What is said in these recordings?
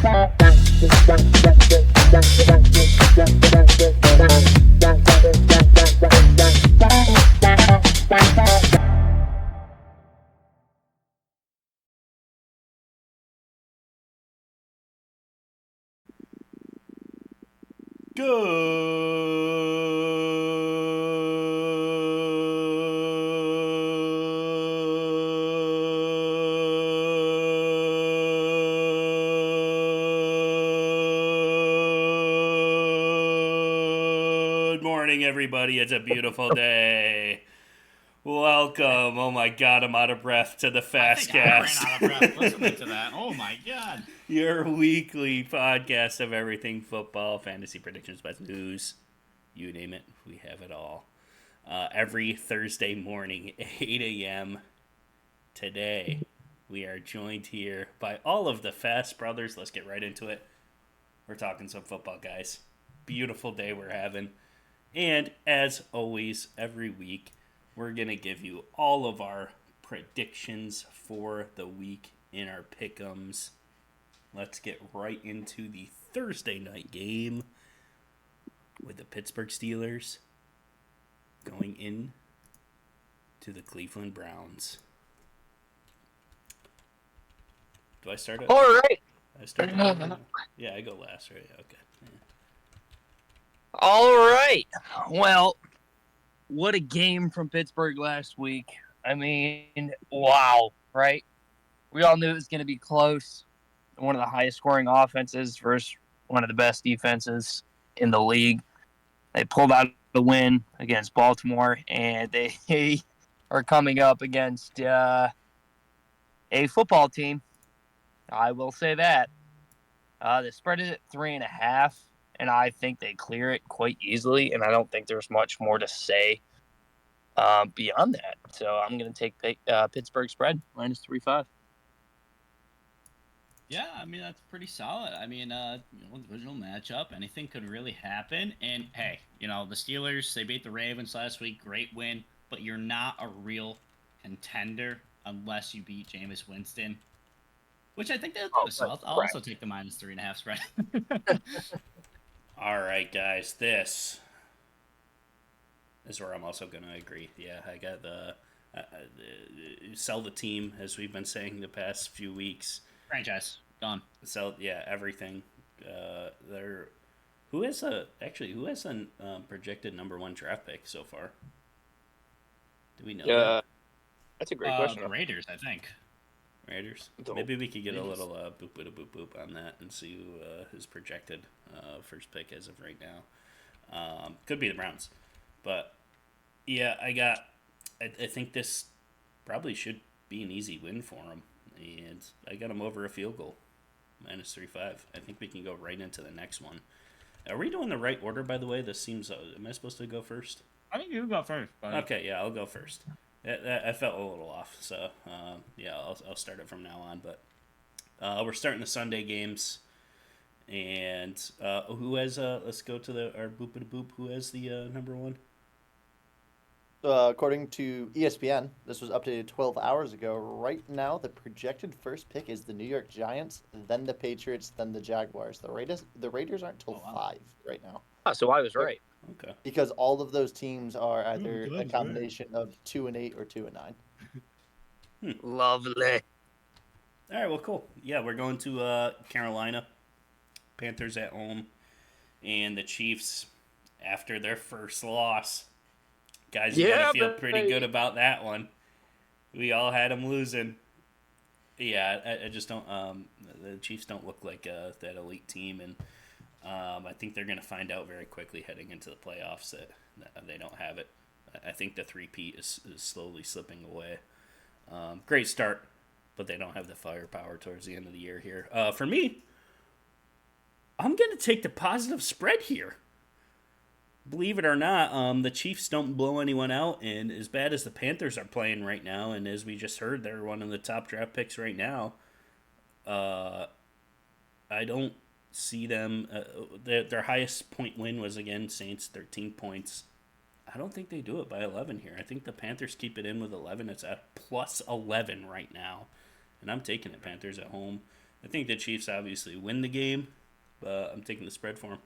Good morning, everybody. It's a beautiful day. Welcome. Oh my God, I'm out of breath to the I think I ran Fastcast. out of breath listening to that. Oh my god. Your weekly podcast of everything football, fantasy predictions, best news, you name it, we have it all. Every Thursday morning, 8 a.m. Today, we are joined here by all of the Fast brothers. Let's get right into it. We're talking some football, guys. Beautiful day we're having. And as always, every week, we're going to give you all of our predictions for the week in our pick'ems. Let's get right into the Thursday night game with the Pittsburgh Steelers going in to the Cleveland Browns. Do I start it? All right. I start the Yeah, I go last, right? Okay. Yeah. All right. Well, what a game from Pittsburgh last week. I mean, wow, right? We all knew it was going to be close. One of the highest scoring offenses versus one of the best defenses in the league. They pulled out the win against Baltimore, and they are coming up against a football team. I will say that. The spread is at 3.5, and I think they clear it quite easily, and I don't think there's much more to say beyond that. So I'm going to take Pittsburgh spread, minus 3.5. Yeah, I mean that's pretty solid. I mean, divisional matchup, anything could really happen. And hey, the Steelers, they beat the Ravens last week, great win, but you're not a real contender unless you beat Jameis Winston, which I think they'll do. So I'll also take the minus 3.5 spread. All right, guys. This is where I'm also going to agree. Yeah, I got the sell the team, as we've been saying the past few weeks. Franchise gone. Sell, yeah, everything. They're who has a projected number one draft pick so far? Do we know that? That's a great question. The Raiders, I think. Raiders. Maybe we could get a little boop boop on that and see who his projected first pick as of right now. Could be the Browns, but yeah, I think this probably should be an easy win for them, and I got them over a field goal, minus 3.5. I think we can go right into the next one. Are we doing the right order, by the way? This seems. Am I supposed to go first? I think you go first. Buddy. Okay, yeah, I'll go first. I felt a little off, so yeah, I'll start it from now on. But we're starting the Sunday games, and who has? Let's go to our boop boop. Who has the number one? According to ESPN, this was updated 12 hours ago. Right now, the projected first pick is the New York Giants, then the Patriots, then the Jaguars. The Raiders aren't till 5 right now. Oh, so I was right. Okay. Because all of those teams are either a combination of 2-8 or 2-9. Lovely. All right. Well, cool. Yeah, we're going to Carolina. Panthers at home, and the Chiefs after their first loss. Guys, you gotta feel pretty good about that one. We all had them losing. Yeah, I just don't. The Chiefs don't look like that elite team, and I think they're gonna find out very quickly heading into the playoffs that they don't have it. I think the three-peat is slowly slipping away. Great start, but they don't have the firepower towards the end of the year here. For me, I'm gonna take the positive spread here. Believe it or not, the Chiefs don't blow anyone out, and as bad as the Panthers are playing right now, and as we just heard, they're one of the top draft picks right now. I don't see them. Their highest point win was again Saints, 13 points. I don't think they do it by 11 here. I think the Panthers keep it in with 11. It's at plus 11 right now, and I'm taking it. Panthers at home. I think the Chiefs obviously win the game, but I'm taking the spread for them.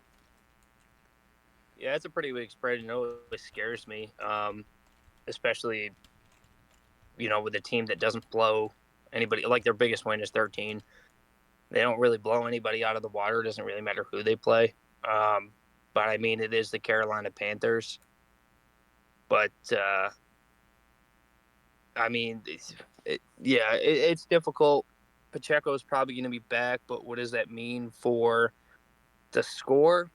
Yeah, it's a pretty big spread, and it always scares me, especially with a team that doesn't blow anybody. Like their biggest win is 13. They don't really blow anybody out of the water. It doesn't really matter who they play. But I mean, it is the Carolina Panthers. But I mean, it's difficult. Pacheco is probably going to be back, but what does that mean for the score?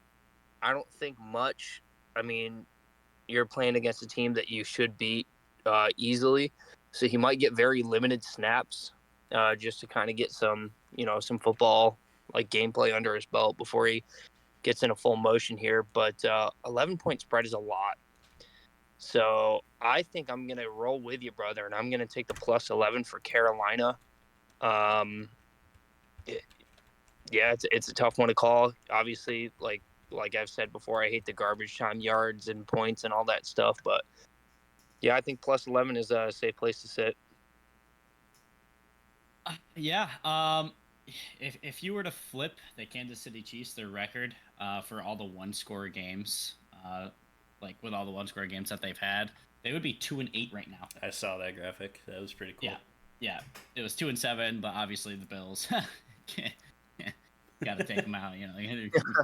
I don't think much. I mean, you're playing against a team that you should beat easily, so he might get very limited snaps just to kind of get some football like gameplay under his belt before he gets in a full motion here. But 11-point spread is a lot. So I think I'm going to roll with you, brother, and I'm going to take the plus 11 for Carolina. Um, it's a tough one to call. Obviously, like I've said before, I hate the garbage time yards and points and all that stuff. But yeah, I think plus 11 is a safe place to sit. Yeah. If you were to flip the Kansas City Chiefs their record for all the one-score games, like with all the one-score games that they've had, they would be 2-8 right now. I saw that graphic. That was pretty cool. Yeah. It was 2-7, but obviously the Bills got to take them out.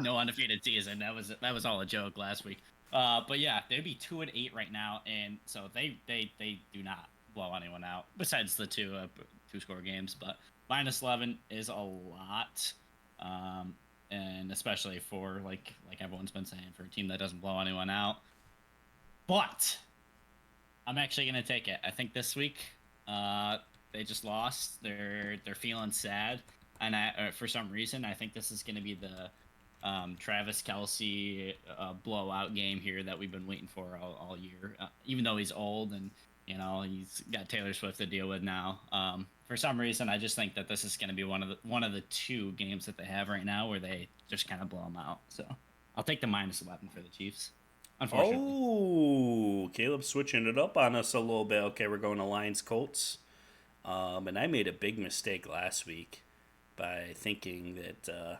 No undefeated season. That was all a joke last week. But yeah, they'd be 2-8 right now, and so they do not blow anyone out besides the two-score games. But minus 11 is a lot, and especially for like everyone's been saying, for a team that doesn't blow anyone out. But I'm actually gonna take it. I think this week, they just lost. They're feeling sad, and for some reason, I think this is gonna be the Travis Kelce blowout game here that we've been waiting for all year. Even though he's old and he's got Taylor Swift to deal with now. For some reason, I just think that this is going to be one of the two games that they have right now where they just kind of blow them out. So I'll take the minus 11 for the Chiefs. Unfortunately. Oh, Caleb's switching it up on us a little bit. Okay, we're going to Lions Colts. And I made a big mistake last week by thinking that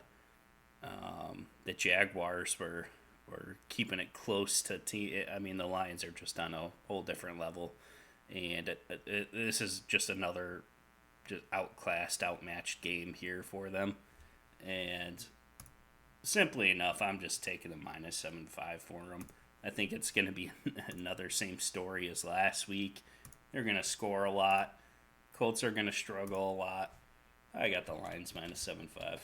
the Jaguars were keeping it close to I mean, the Lions are just on a whole different level, and this is just another outclassed, outmatched game here for them, and simply enough, I'm just taking the minus 7.5 for them. I think it's going to be another same story as last week. They're going to score a lot. Colts are going to struggle a lot. I got the Lions minus 7.5.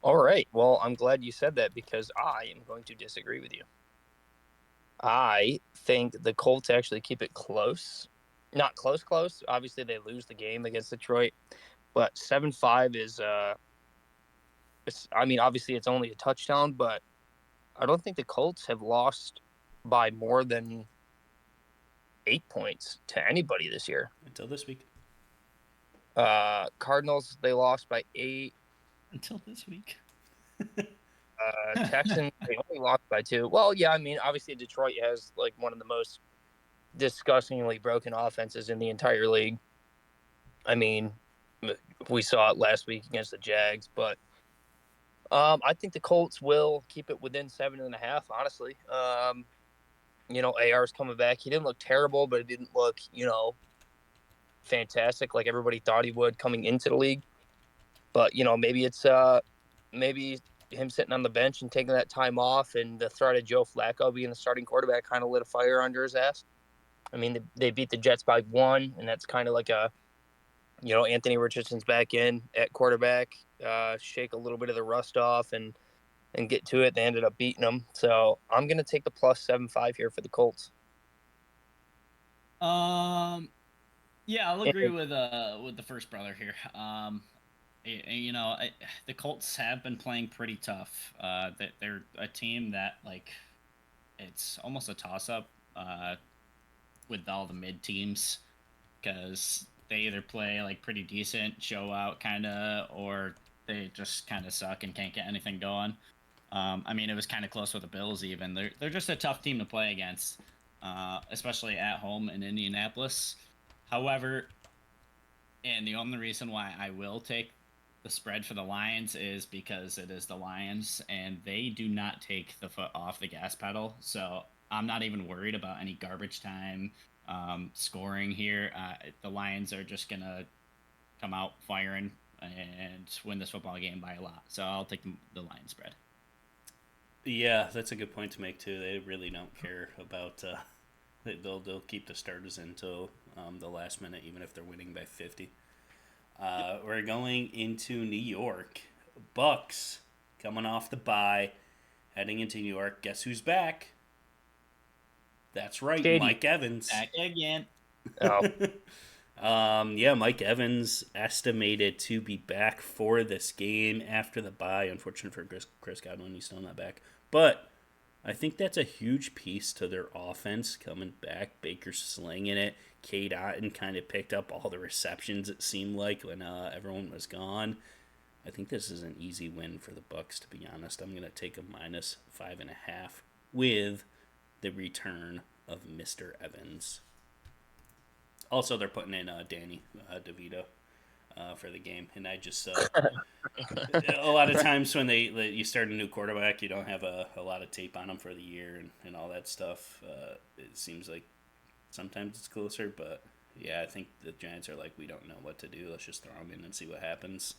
All right. Well, I'm glad you said that because I am going to disagree with you. I think the Colts actually keep it close. Not close. Obviously, they lose the game against Detroit, but 7-5 is. Obviously, it's only a touchdown, but I don't think the Colts have lost by more than 8 points to anybody this year until this week. Cardinals, they lost by 8 until this week. Texans, they only lost by 2. Well, yeah, I mean, obviously Detroit has like one of the most disgustingly broken offenses in the entire league. I mean, we saw it last week against the Jags, but I think the Colts will keep it within 7.5. Honestly, AR's coming back. He didn't look terrible, but it didn't look, fantastic like everybody thought he would coming into the league. But maybe it's maybe him sitting on the bench and taking that time off, and the threat of Joe Flacco being the starting quarterback kind of lit a fire under his ass. I mean, they beat the Jets by 1, and that's kind of like Anthony Richardson's back in at quarterback, shake a little bit of the rust off and get to it. They ended up beating them. So I'm going to take the plus 7.5 here for the Colts. Yeah, I'll agree with the first brother here. The Colts have been playing pretty tough. They're a team that it's almost a toss-up with all the mid teams because they either play pretty decent, show out kind of, or they just kind of suck and can't get anything going. It was kind of close with the Bills even. They're just a tough team to play against, especially at home in Indianapolis. However, And the only reason why I will take the spread for the Lions is because it is the Lions, and they do not take the foot off the gas pedal. So I'm not even worried about any garbage time scoring here. The Lions are just gonna come out firing and win this football game by a lot. So I'll take the Lions spread. Yeah, that's a good point to make too. They really don't care about. They'll keep the starters until the last minute, even if they're winning by 50. We're going into New York. Bucks coming off the bye, heading into New York. Guess who's back? That's right, Katie. Mike Evans. Back again. Oh, Yeah, Mike Evans estimated to be back for this game after the bye. Unfortunate for Chris Godwin, he's still not back. But I think that's a huge piece to their offense coming back. Baker slinging it. Cade Otton kind of picked up all the receptions, it seemed like, when everyone was gone. I think this is an easy win for the Bucks, to be honest. I'm going to take a -5.5 with the return of Mr. Evans. Also, they're putting in Danny DeVito for the game, and I just a lot of times when you start a new quarterback, you don't have a lot of tape on them for the year and all that stuff. It seems like sometimes it's closer, but yeah, I think the Giants are like, we don't know what to do. Let's just throw them in and see what happens.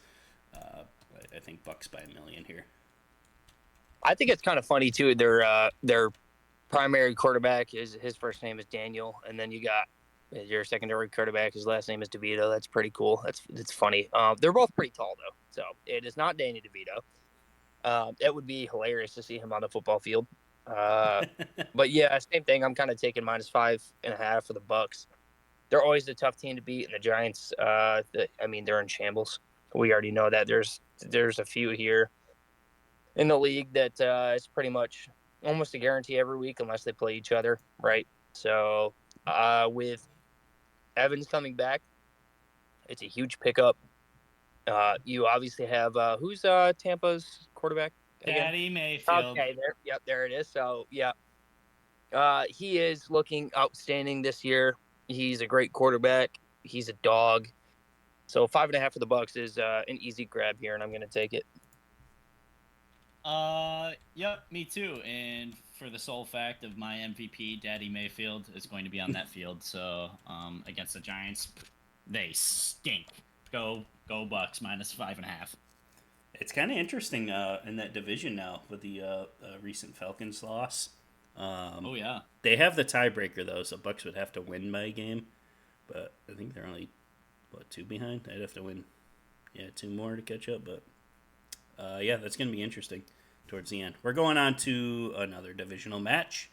I think Bucks by 1 million here. I think it's kind of funny too. Their primary quarterback is his first name is Daniel, and then you got your secondary quarterback. His last name is DeVito. That's pretty cool. It's funny. They're both pretty tall though, so it is not Danny DeVito. It would be hilarious to see him on the football field. But yeah, same thing. I'm kind of taking -5.5 for the Bucks. They're always a tough team to beat, and the Giants. They're in shambles. We already know that. There's a few here in the league that it's pretty much almost a guarantee every week unless they play each other, right? So with Evans coming back, it's a huge pickup. You obviously have who's Tampa's quarterback again? Daddy Mayfield. Okay, there it is. So yeah, he is looking outstanding this year. He's a great quarterback. He's a dog. So 5.5 for the Bucks is an easy grab here, and I'm going to take it. Yep, me too. And for the sole fact of my MVP, Daddy Mayfield, is going to be on that field. So, against the Giants, they stink. Go Bucks -5.5. It's kind of interesting in that division now with the recent Falcons loss. Oh yeah, They have the tiebreaker though, so Bucks would have to win by a game, but I think they're only 2 behind. I'd have to win, 2 more to catch up. But yeah, that's gonna be interesting towards the end. We're going on to another divisional match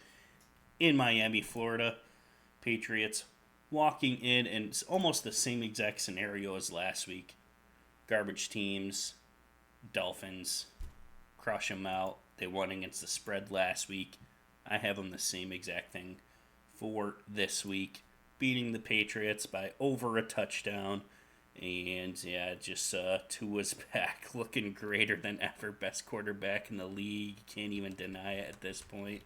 in Miami, Florida. Patriots walking in, and it's almost the same exact scenario as last week. Garbage teams, Dolphins, crush them out. They won against the spread last week. I have them the same exact thing for this week, beating the Patriots by over a touchdown. And yeah, just Tua's back, looking greater than ever. Best quarterback in the league. Can't even deny it at this point.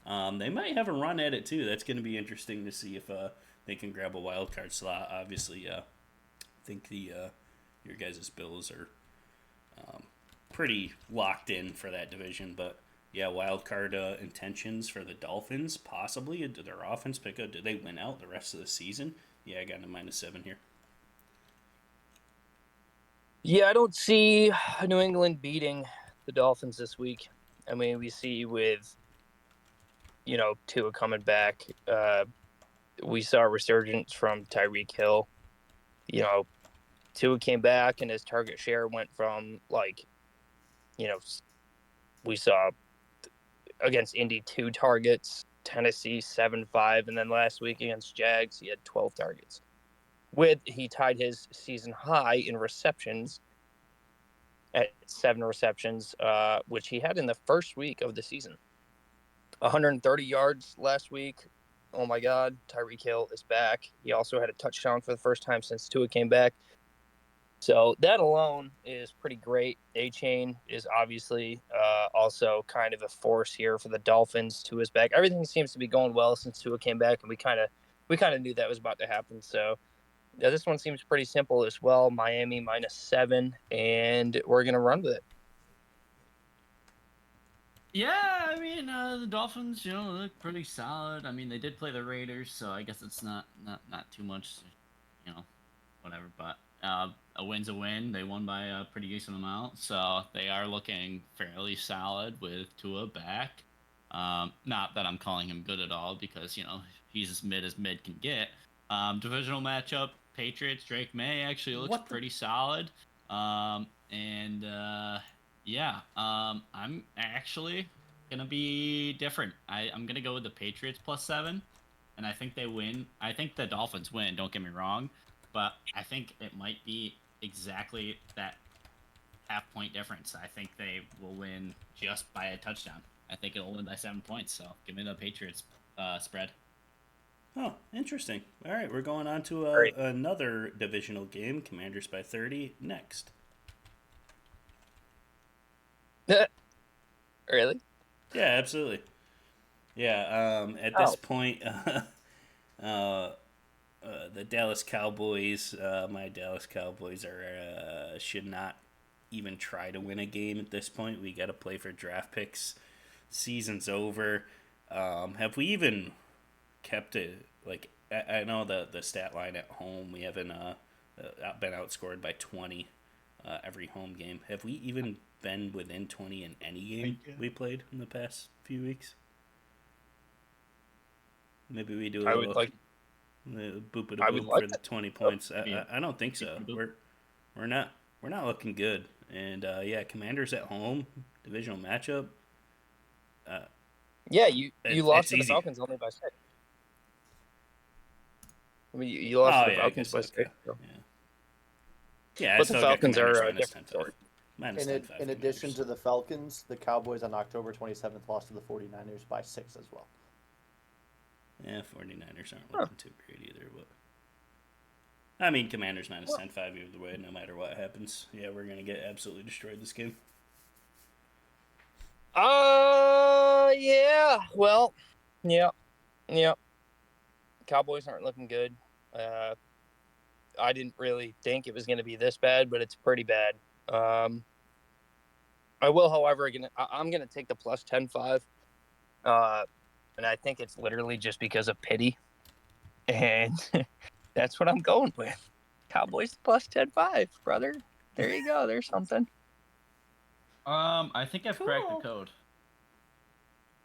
They might have a run at it too. That's going to be interesting to see if they can grab a wild card slot. Obviously, I think your guys' Bills are pretty locked in for that division. But yeah, wild card intentions for the Dolphins possibly. Did their offense pick up? Did they win out the rest of the season? Yeah, I got a -7 here. Yeah, I don't see New England beating the Dolphins this week. I mean, we see with Tua coming back. We saw a resurgence from Tyreek Hill. Tua came back and his target share went from we saw against Indy 2 targets, Tennessee 7-5, and then last week against Jags he had 12 targets. He tied his season high in receptions at 7 receptions, which he had in the first week of the season. 130 yards last week. Oh my God, Tyreek Hill is back. He also had a touchdown for the first time since Tua came back. So that alone is pretty great. A-Chain is obviously also kind of a force here for the Dolphins. Tua's back. Everything seems to be going well since Tua came back, and we kind of knew that was about to happen. So Yeah, this one seems pretty simple as well. Miami -7, and we're gonna run with it. Yeah, I mean, the Dolphins, look pretty solid. I mean, they did play the Raiders, so I guess it's not too much, whatever. But a win's a win. They won by a pretty decent amount, so they are looking fairly solid with Tua back. Not that I'm calling him good at all, because he's as mid can get. Divisional matchup: Patriots. Drake May actually looks pretty solid. And yeah, I'm actually gonna be different. I'm gonna go with the Patriots +7, and I think they win. I think the Dolphins win. Don't get me wrong, but I think it might be exactly that half-point difference. I think they will win just by a touchdown. I think it'll win by 7 points. So give me the Patriots spread. Oh, interesting. All right, we're going on to Great. another divisional game, Commanders by 30, next. Really? Yeah, absolutely. Yeah, at this point, the Dallas Cowboys, my Dallas Cowboys should not even try to win a game at this point. We got to play for draft picks. Season's over. Have we even kept it? Like, I know the stat line at home, we haven't been outscored by 20 every home game. Have we even been within 20 in any game we played in the past few weeks? Maybe we do a I little would like. boop it a I would boop like for the that. 20 points. Yeah. I don't think so. We're not looking good. And yeah, Commanders at home, divisional matchup. Yeah, you lost It's to the easy. Falcons only by 6. I mean, you lost Oh to the yeah, I Falcons guess by okay. 6. So. Yeah, I But the still got Falcons Commanders are a minus different 10-5. story. Minus In, 10-5 in addition Commanders. to the Falcons, the Cowboys on October 27th lost to the 49ers by 6 as well. Yeah, 49ers aren't Huh. looking too great either. But I mean, Commanders minus Well- 10-5 either way, no matter what happens. Yeah, we're going to get absolutely destroyed this game. Yeah. Well, yeah. Cowboys aren't looking good. I didn't really think it was going to be this bad, but it's pretty bad. I will, however, I'm going to take the plus 10-5. And I think it's literally just because of pity. And that's what I'm going with. Cowboys plus 10-5, brother. There you go. There's something. I think I've cracked the Cool. code.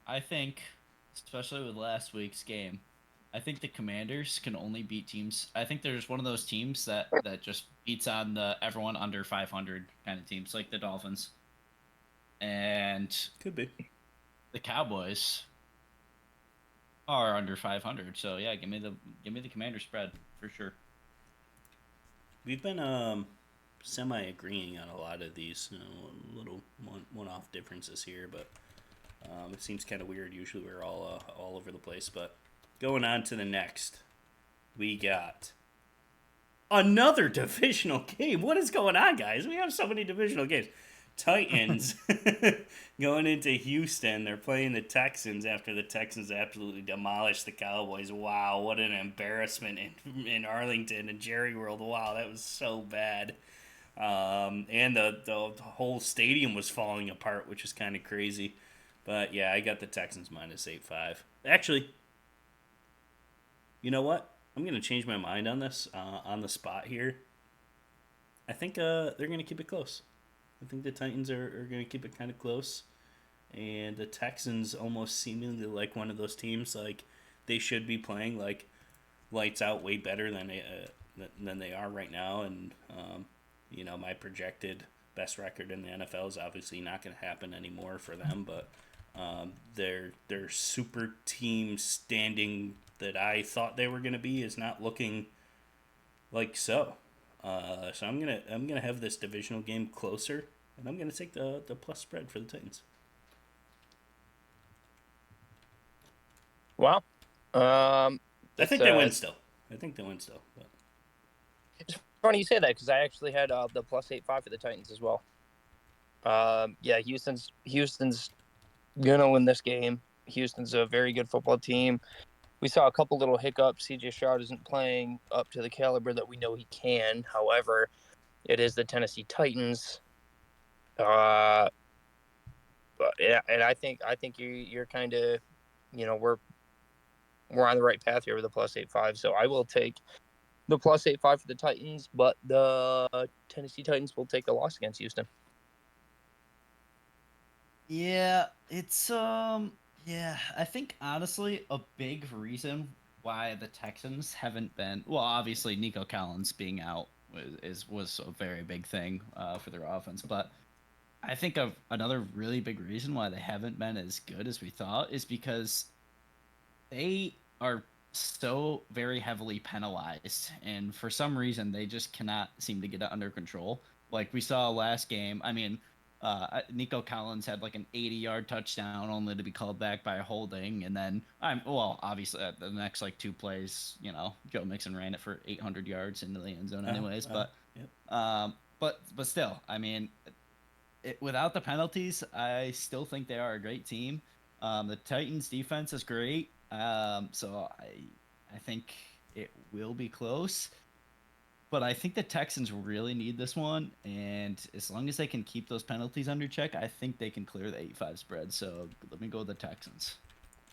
I think, especially with last week's game, I think the Commanders can only beat teams. I think there's one of those teams that just beats on the everyone under 500 kind of teams, like the Dolphins. And Could be. the Cowboys are under 500. So yeah, give me the Commander spread for sure. We've been semi agreeing on a lot of these, little one off differences here, but it seems kind of weird. Usually we're all over the place. But going on to the next, we got another divisional game. What is going on, guys? We have so many divisional games. Titans going into Houston. They're playing the Texans after the Texans absolutely demolished the Cowboys. Wow, what an embarrassment in Arlington and Jerry World. Wow, that was so bad. And the whole stadium was falling apart, which is kind of crazy. But yeah, I got the Texans minus 8-5. Actually, you know what? I'm going to change my mind on this on the spot here. I think they're going to keep it close. I think the Titans are going to keep it kind of close. And the Texans almost seemingly like one of those teams, like they should be playing like lights out way better than they are right now. And, my projected best record in the NFL is obviously not going to happen anymore for them. But their super team standing that I thought they were going to be is not looking like so. So I'm gonna have this divisional game closer, and I'm gonna take the plus spread for the Titans. Wow. I think they win still. But It's funny you say that because I actually had the plus 8-5 for the Titans as well. Yeah, Houston's gonna win this game. Houston's a very good football team. we saw a couple little hiccups. C.J. Stroud isn't playing up to the caliber that we know he can. However, it is the Tennessee Titans. But yeah, and I think you're kind of, we're on the right path here with the plus 8.5. So I will take the plus 8.5 for the Titans, but the Tennessee Titans will take the loss against Houston. Yeah, it's yeah, I think honestly a big reason why the Texans haven't been, well, obviously Nico Collins being out was a very big thing for their offense, but I think of another really big reason why they haven't been as good as we thought is because they are so very heavily penalized, and for some reason they just cannot seem to get it under control. Like we saw last game. I mean, Nico Collins had like an 80-yard touchdown only to be called back by a holding, and then obviously the next like two plays, Joe Mixon ran it for 800 yards into the end zone anyways. But still, I mean, without the penalties, I still think they are a great team. The Titans defense is great. So I think it will be close. But I think the Texans really need this one, and as long as they can keep those penalties under check, I think they can clear the 8-5 spread. So let me go with the Texans.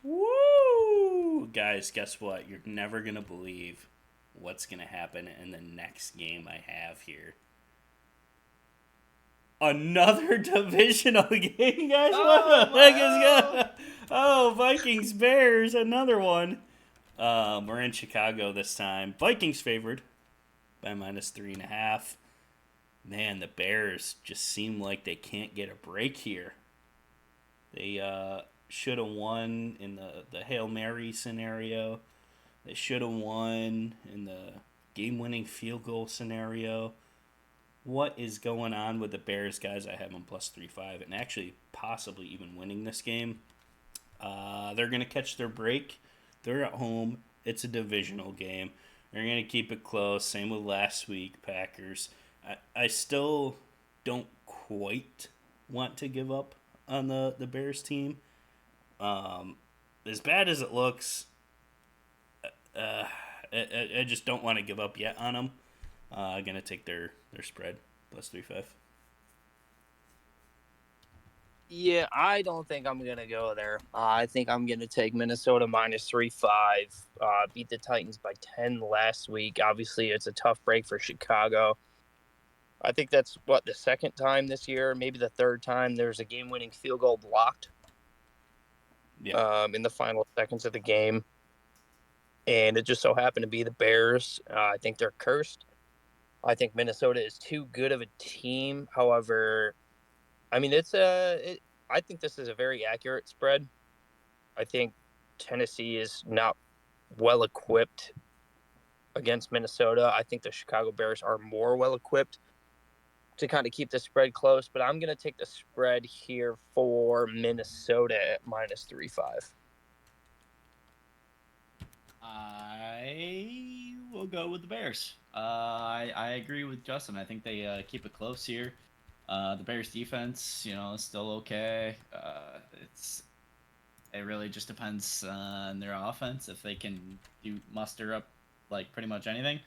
Woo! Guys, guess what? You're never going to believe what's going to happen in the next game I have here. Another divisional game, guys. What the heck is going? Oh, Vikings Bears, another one. We're in Chicago this time. Vikings favored by -3.5. Man, the Bears just seem like they can't get a break here. They should have won in the Hail Mary scenario. They should have won in the game-winning field goal scenario. What is going on with the Bears, guys? I have them plus 3.5 and actually possibly even winning this game. They're going to catch their break. They're at home. It's a divisional game. They're going to keep it close. Same with last week, Packers. I still don't quite want to give up on the Bears team. As bad as it looks, I just don't want to give up yet on them. I'm going to take their spread, plus 3.5. Yeah, I don't think I'm going to go there. I think I'm going to take Minnesota -3.5. Beat the Titans by 10 last week. Obviously, it's a tough break for Chicago. I think that's, the second time this year, maybe the third time there's a game-winning field goal blocked in the final seconds of the game. And it just so happened to be the Bears. I think they're cursed. I think Minnesota is too good of a team. However, I mean, I think this is a very accurate spread. I think Tennessee is not well equipped against Minnesota. I think the Chicago Bears are more well equipped to kind of keep the spread close. But I'm going to take the spread here for Minnesota at -3.5. I will go with the Bears. I agree with Justin. I think they keep it close here. The Bears defense, is still okay. It really just depends on their offense if they can muster up like pretty much anything.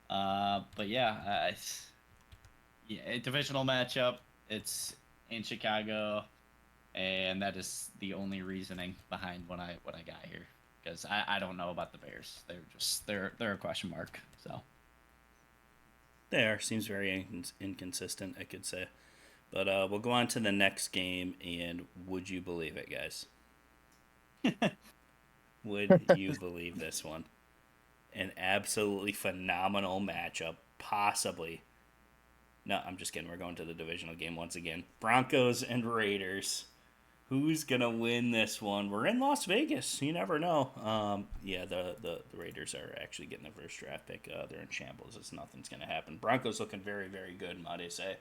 But yeah, a divisional matchup. It's in Chicago, and that is the only reasoning behind what I got here. Because I don't know about the Bears. They're a question mark. So Seems very inconsistent, I could say. But we'll go on to the next game, and would you believe it, guys? Would you believe this one? An absolutely phenomenal matchup, possibly. No, I'm just kidding. We're going to the divisional game once again. Broncos and Raiders. Who's going to win this one? We're in Las Vegas. You never know. The Raiders are actually getting the first draft pick. They're in shambles. Nothing's going to happen. Broncos looking very, very good, might I say.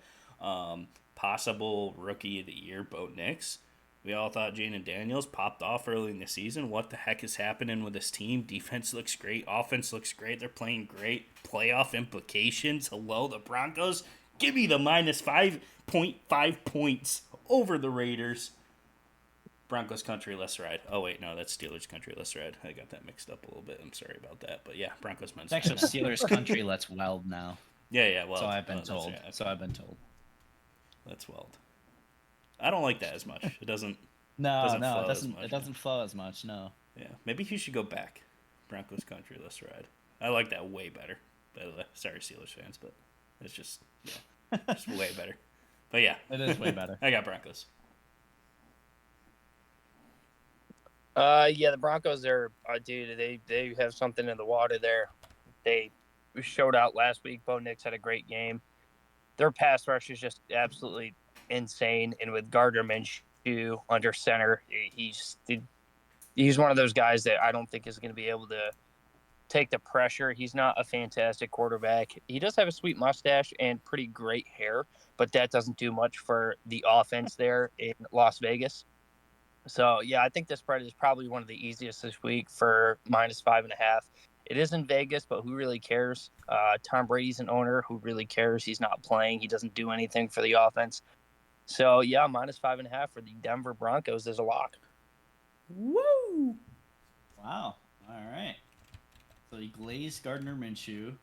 Possible Rookie of the Year, Bo Nix. We all thought Jaden Daniels popped off early in the season. What the heck is happening with this team? Defense looks great. Offense looks great. They're playing great. Playoff implications. Hello, the Broncos. Give me the -5.5 points over the Raiders. Broncos country, let's ride. Oh wait, no, that's Steelers country, let's ride. I got that mixed up a little bit. I'm sorry about that, but yeah, Broncos men's. It's actually Steelers country. Let's weld now. Yeah, well. So I've been told. Right. So I've been told. Let's weld. I don't like that as much. It doesn't. No, doesn't no, flow it doesn't. as much, It doesn't flow as much. No. Yeah, maybe he should go back. Broncos country, let's ride. I like that way better. By the way, sorry Steelers fans, but it's just just way better. But yeah, it is way better. I got Broncos. Yeah, the Broncos are, dude, they have something in the water there. They showed out last week. Bo Nix had a great game. Their pass rush is just absolutely insane. And with Gardner Minshew under center, he's one of those guys that I don't think is going to be able to take the pressure. He's not a fantastic quarterback. He does have a sweet mustache and pretty great hair, but that doesn't do much for the offense there in Las Vegas. So, yeah, I think this spread is probably one of the easiest this week for -5.5. It is in Vegas, but who really cares? Tom Brady's an owner. Who really cares? He's not playing. He doesn't do anything for the offense. So, yeah, -5.5 for the Denver Broncos is a lock. Woo! Wow. All right. So he glazed Gardner Minshew.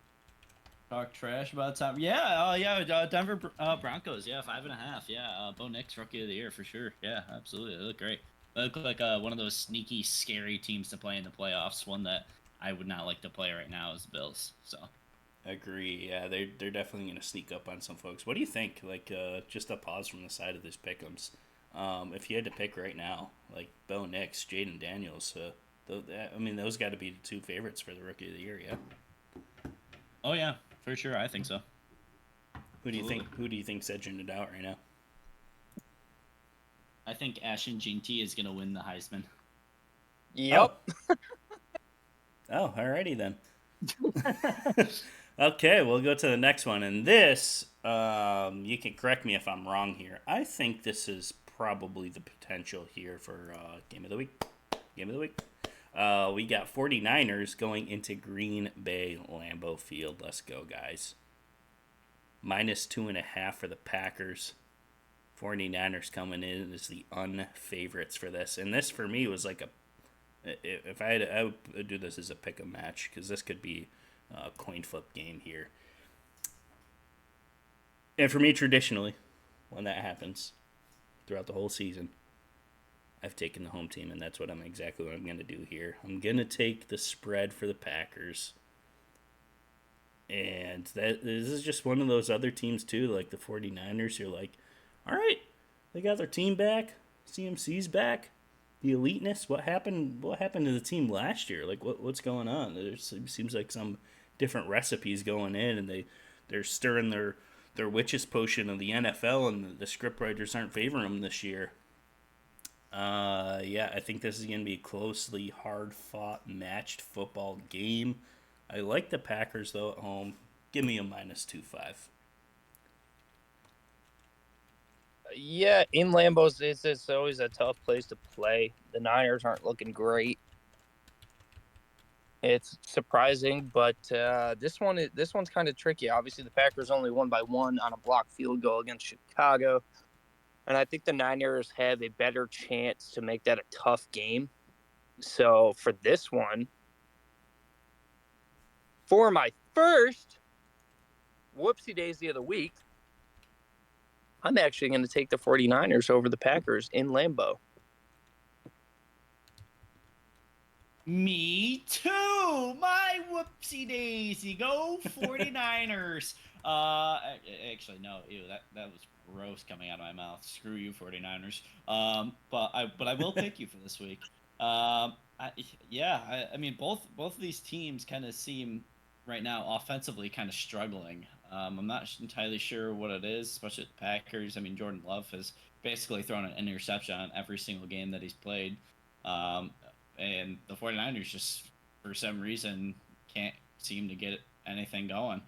Talk trash about Tom. Yeah, Denver Broncos. Yeah, 5.5. Yeah, Bo Nix, rookie of the year for sure. Yeah, absolutely. They look great. They look like one of those sneaky, scary teams to play in the playoffs. One that I would not like to play right now is the Bills. So. Agree. Yeah, they're definitely going to sneak up on some folks. What do you think? Like, just a pause from the side of this pick'ems. If you had to pick right now, like Bo Nix, Jaden Daniels, those got to be the two favorites for the rookie of the year. Yeah. Oh yeah, for sure. I think so. Who do you think's edging it out right now? I think Ashton Jeanty is going to win the Heisman. Yep. Oh, alrighty then. Okay, we'll go to the next one. And this, you can correct me if I'm wrong here. I think this is probably the potential here for Game of the Week. We got 49ers going into Green Bay Lambeau Field. Let's go, guys. -2.5 for the Packers. 49ers coming in as the unfavorites for this. And this, for me, was like if I would do this as a pick-em match, because this could be a coin flip game here. And for me, traditionally, when that happens throughout the whole season, I've taken the home team, and that's exactly what I'm going to do here. I'm going to take the spread for the Packers. And this is just one of those other teams, too, like the 49ers. You're like, all right, they got their team back. CMC's back. The eliteness. What happened to the team last year? Like, what's going on? There seems like some different recipes going in, and they're stirring their witch's potion of the NFL, and the scriptwriters aren't favoring them this year. I think this is going to be a closely hard-fought, matched football game. I like the Packers, though, at home. Give me a -2.5. Yeah, in Lambeau's, it's always a tough place to play. The Niners aren't looking great. It's surprising, but this one's kind of tricky. Obviously, the Packers only won by 1 on a blocked field goal against Chicago. And I think the Niners have a better chance to make that a tough game. So for this one, for my first whoopsie daisy of the week, I'm actually going to take the 49ers over the Packers in Lambeau. Me too. My whoopsie daisy. Go 49ers. Actually, no. Ew, that was gross coming out of my mouth. Screw you, 49ers. But I will pick you for this week. I mean, both of these teams kind of seem right now offensively kind of struggling. I'm not entirely sure what it is, especially the Packers. I mean, Jordan Love has basically thrown an interception on every single game that he's played. And the 49ers just, for some reason, can't seem to get anything going.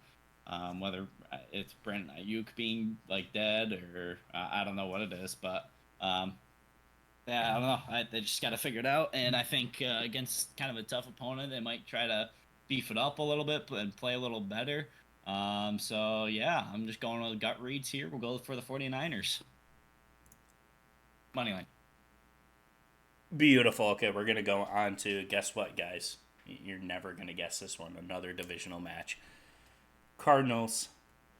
Whether it's Brandon Ayuk being, like, dead or I don't know what it is. But, I don't know. They just got to figure it out. And I think against kind of a tough opponent, they might try to beef it up a little bit and play a little better. I'm just going with gut reads here. We'll go for the 49ers. Moneyline. Beautiful. Okay, we're gonna go on to guess what, guys? You're never gonna guess this one. Another divisional match. Cardinals,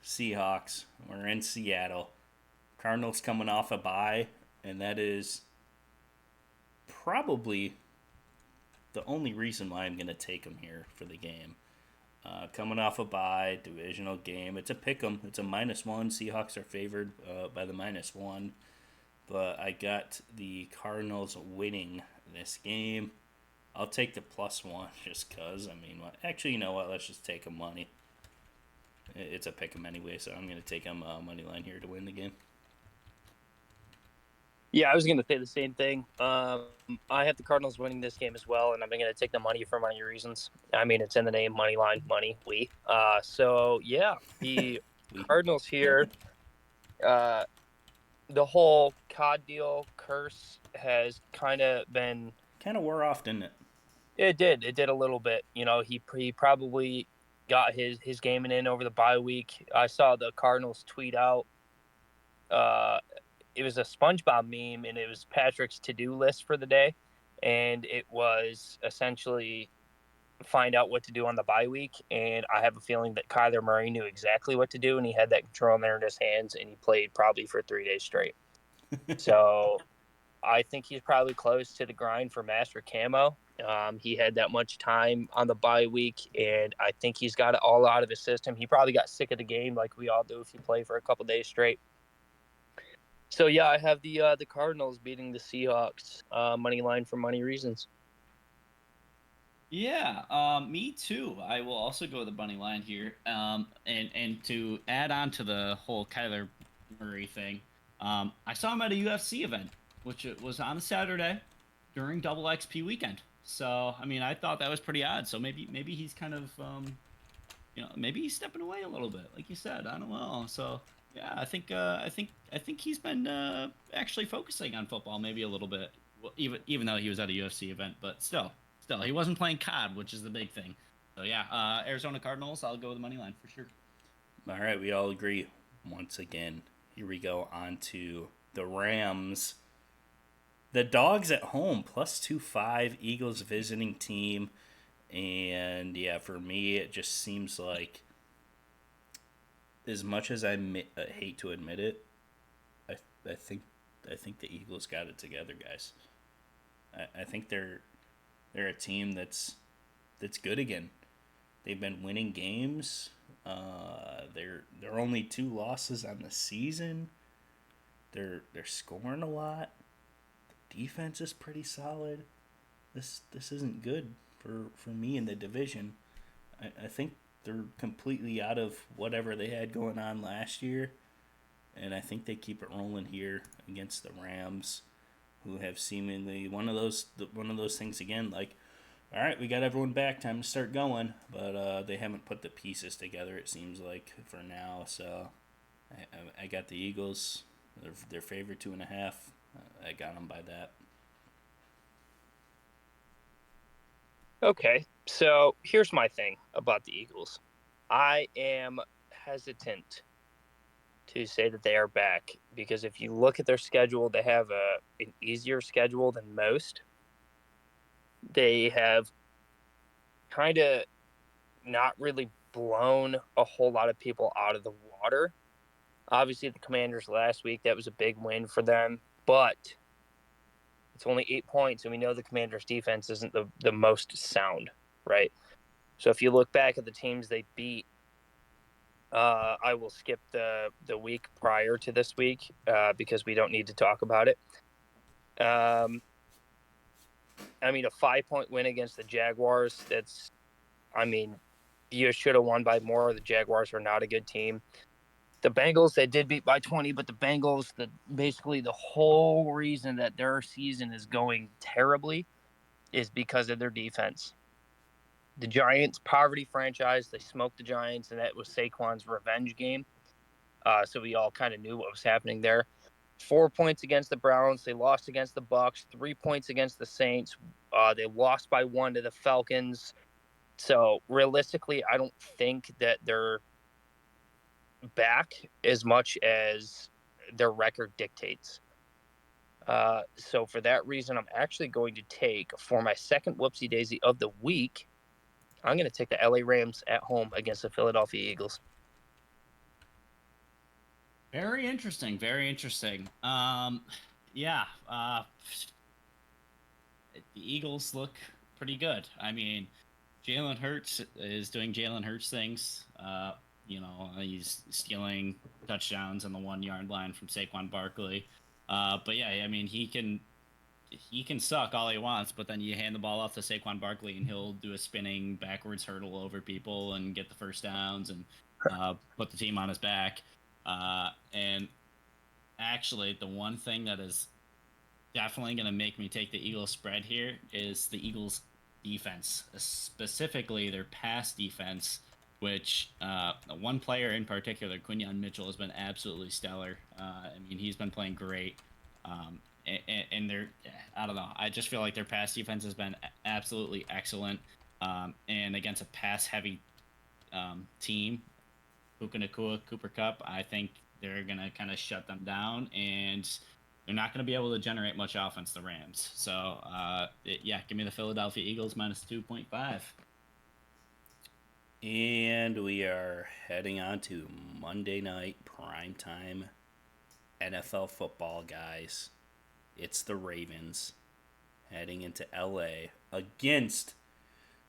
Seahawks. We're in Seattle. Cardinals coming off a bye, and that is probably the only reason why I'm gonna take them here for the game. Coming off a bye, divisional game. It's a pick 'em. It's a -1. Seahawks are favored by the -1. But I got the Cardinals winning this game. I'll take the +1 just because. I mean, actually, you know what? Let's just take a money. It's a pick 'em anyway, so I'm going to take them money line here to win the game. Yeah, I was going to say the same thing. I have the Cardinals winning this game as well, and I'm going to take the money for money reasons. I mean, it's in the name, money line, money, we. So, yeah, the Cardinals here, the whole COD deal curse has kind of been... Kind of wore off, didn't it? It did. It did a little bit. You know, he probably got his gaming in over the bye week. I saw the Cardinals tweet out. It was a SpongeBob meme, and it was Patrick's to-do list for the day, and it was essentially find out what to do on the bye week. And I have a feeling that Kyler Murray knew exactly what to do, and he had that control there in his hands, and he played probably for 3 days straight. So I think he's probably close to the grind for Master Camo. He had that much time on the bye week, and I think he's got it all out of his system. He probably got sick of the game like we all do if you play for a couple days straight. So, yeah, I have the Cardinals beating the Seahawks, money line for money reasons. Yeah, me too. I will also go with the money line here. And to add on to the whole Kyler Murray thing, I saw him at a UFC event, which was on a Saturday during Double XP weekend. So, I mean, I thought that was pretty odd. So maybe he's kind of, maybe he's stepping away a little bit, like you said. I don't know. So yeah, I think he's been actually focusing on football maybe a little bit, well, even though he was at a UFC event, but still, he wasn't playing COD, which is the big thing. So yeah, Arizona Cardinals. I'll go with the money line for sure. All right, we all agree once again. Here we go on to the Rams. The Dogs at home, +2.5. Eagles visiting team. And yeah, for me, it just seems like, as much as I hate to admit it, I think the Eagles got it together, guys. I think they're a team that's good again. They've been winning games. They're only 2 losses on the season. They're scoring a lot. The defense is pretty solid. This isn't good for me in the division. I think they're completely out of whatever they had going on last year, and I think they keep it rolling here against the Rams, who have seemingly one of those things again. Like, all right, we got everyone back, time to start going, but they haven't put the pieces together. It seems like for now. So I got the Eagles. They're favored 2.5. I got them by that. Okay, so here's my thing about the Eagles. I am hesitant to say that they are back because if you look at their schedule, they have an easier schedule than most. They have kind of not really blown a whole lot of people out of the water. Obviously, the Commanders last week, that was a big win for them, but it's only 8 points, and we know the Commanders' defense isn't the most sound, right? So if you look back at the teams they beat, I will skip the week prior to this week because we don't need to talk about it. I mean, a 5-point win against the Jaguars, you should have won by more. The Jaguars are not a good team. The Bengals, they did beat by 20, but the Bengals, basically the whole reason that their season is going terribly is because of their defense. The Giants, poverty franchise, they smoked the Giants, and that was Saquon's revenge game. So we all kind of knew what was happening there. 4 points against the Browns. They lost against the Bucs. 3 points against the Saints. They lost by 1 to the Falcons. So realistically, I don't think that they're back as much as their record dictates. So for that reason, I'm actually going to take, for my second whoopsie daisy of the week, I'm going to take the LA Rams at home against the Philadelphia Eagles. Very interesting. Very interesting. Yeah. The Eagles look pretty good. I mean, Jalen Hurts is doing Jalen Hurts things. He's stealing touchdowns on the 1 yard line from Saquon Barkley. But yeah, I mean, he can suck all he wants, but then you hand the ball off to Saquon Barkley and he'll do a spinning backwards hurdle over people and get the first downs and put the team on his back. And actually, the one thing that is definitely going to make me take the Eagles spread here is the Eagles defense, specifically their pass defense, which one player in particular, Quinyon Mitchell, has been absolutely stellar. I mean, he's been playing great. And they're, I don't know, I just feel like their pass defense has been absolutely excellent. And against a pass heavy team, Puka Nacua, Cooper Cup, I think they're going to kind of shut them down and they're not going to be able to generate much offense, the Rams. So, give me the Philadelphia Eagles minus 2.5. And we are heading on to Monday night primetime NFL football, guys. It's the Ravens heading into LA against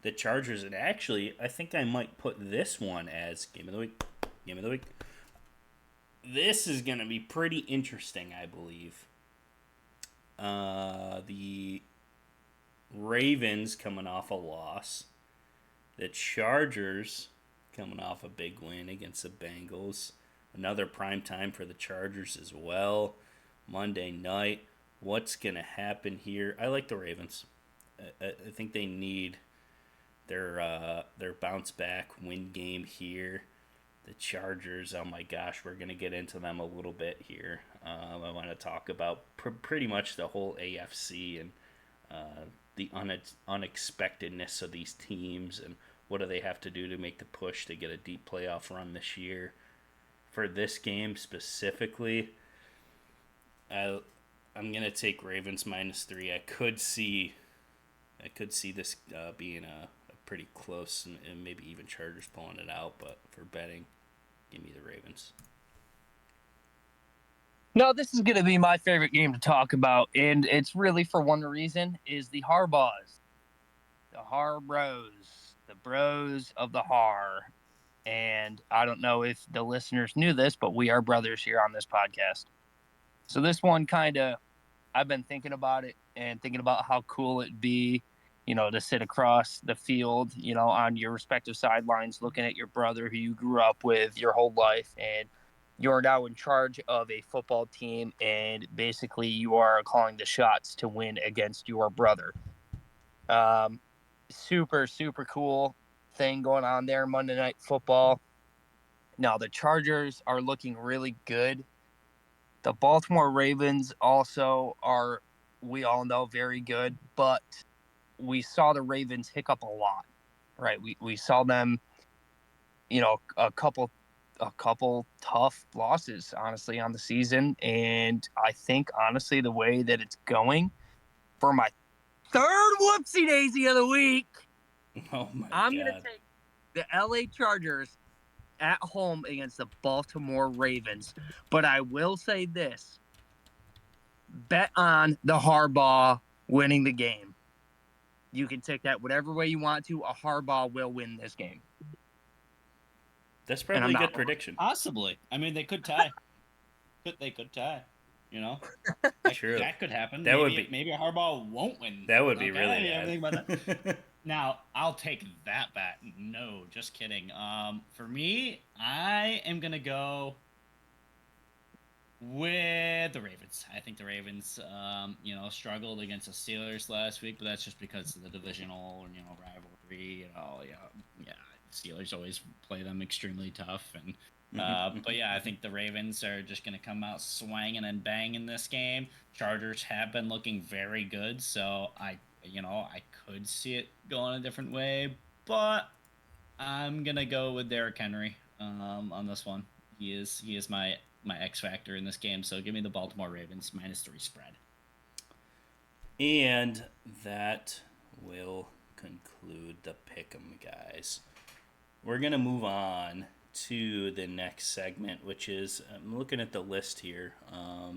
the Chargers. And actually, I think I might put this one as Game of the Week. Game of the Week. This is going to be pretty interesting, I believe. The Ravens coming off a loss. The Chargers coming off a big win against the Bengals. Another prime time for the Chargers as well. Monday night. What's going to happen here? I like the Ravens. I think they need their bounce back win game here. The Chargers, oh my gosh, we're going to get into them a little bit here. I want to talk about pretty much the whole AFC and the unexpectedness of these teams and what do they have to do to make the push to get a deep playoff run this year. For this game specifically, I'm going to take Ravens -3. I could see this being a pretty close and maybe even Chargers pulling it out, but for betting, give me the Ravens. No, this is going to be my favorite game to talk about, and it's really for one reason, is the Harbaughs. The Harbros. The bros of the Har. And I don't know if the listeners knew this, but we are brothers here on this podcast. So this one I've been thinking about it and thinking about how cool it'd be, to sit across the field, on your respective sidelines, looking at your brother who you grew up with your whole life, and you're now in charge of a football team, and basically you are calling the shots to win against your brother. Super, super cool thing going on there, Monday Night Football. Now, the Chargers are looking really good. The Baltimore Ravens also are, we all know, very good, but we saw the Ravens hiccup a lot, right? We saw them, a couple tough losses, honestly, on the season. And I think, honestly, the way that it's going for my third whoopsie daisy of the week, I'm going to take the LA Chargers at home against the Baltimore Ravens. But I will say this. Bet on the Harbaugh winning the game. You can take that whatever way you want to. A Harbaugh will win this game. That's probably a good prediction. Possibly. I mean, they could tie. They could tie. True. That could happen. Maybe a Harbaugh won't win. That would be really bad. Now, I'll take that bet. No, just kidding. For me, I am gonna go with the Ravens. I think the Ravens, struggled against the Steelers last week, but that's just because of the divisional, rivalry. Steelers always play them extremely tough, and but yeah, I think the Ravens are just going to come out swinging and banging this game. Chargers have been looking very good, so I could see it going a different way, but I'm gonna go with Derrick Henry on this one. He is my X factor in this game, so give me the Baltimore Ravens -3 spread. And that will conclude the pick'em, guys. We're gonna move on to the next segment, which is I'm looking at the list here.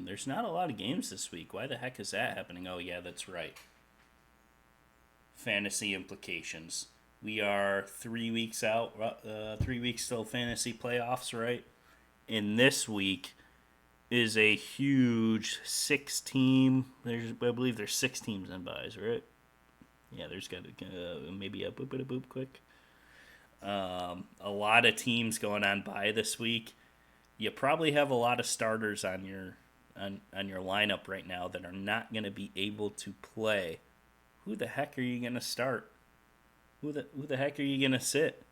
There's not a lot of games this week. Why the heck is that happening? Oh yeah, that's right. Fantasy implications. We are 3 weeks out. 3 weeks till fantasy playoffs, right? And this week is a huge 6 team. I believe there's 6 teams in buys, right? Yeah, there's got maybe a boop quick. A lot of teams going on by this week. You probably have a lot of starters on your lineup right now that are not going to be able to play. Who the heck are you going to start? Who the heck are you going to sit?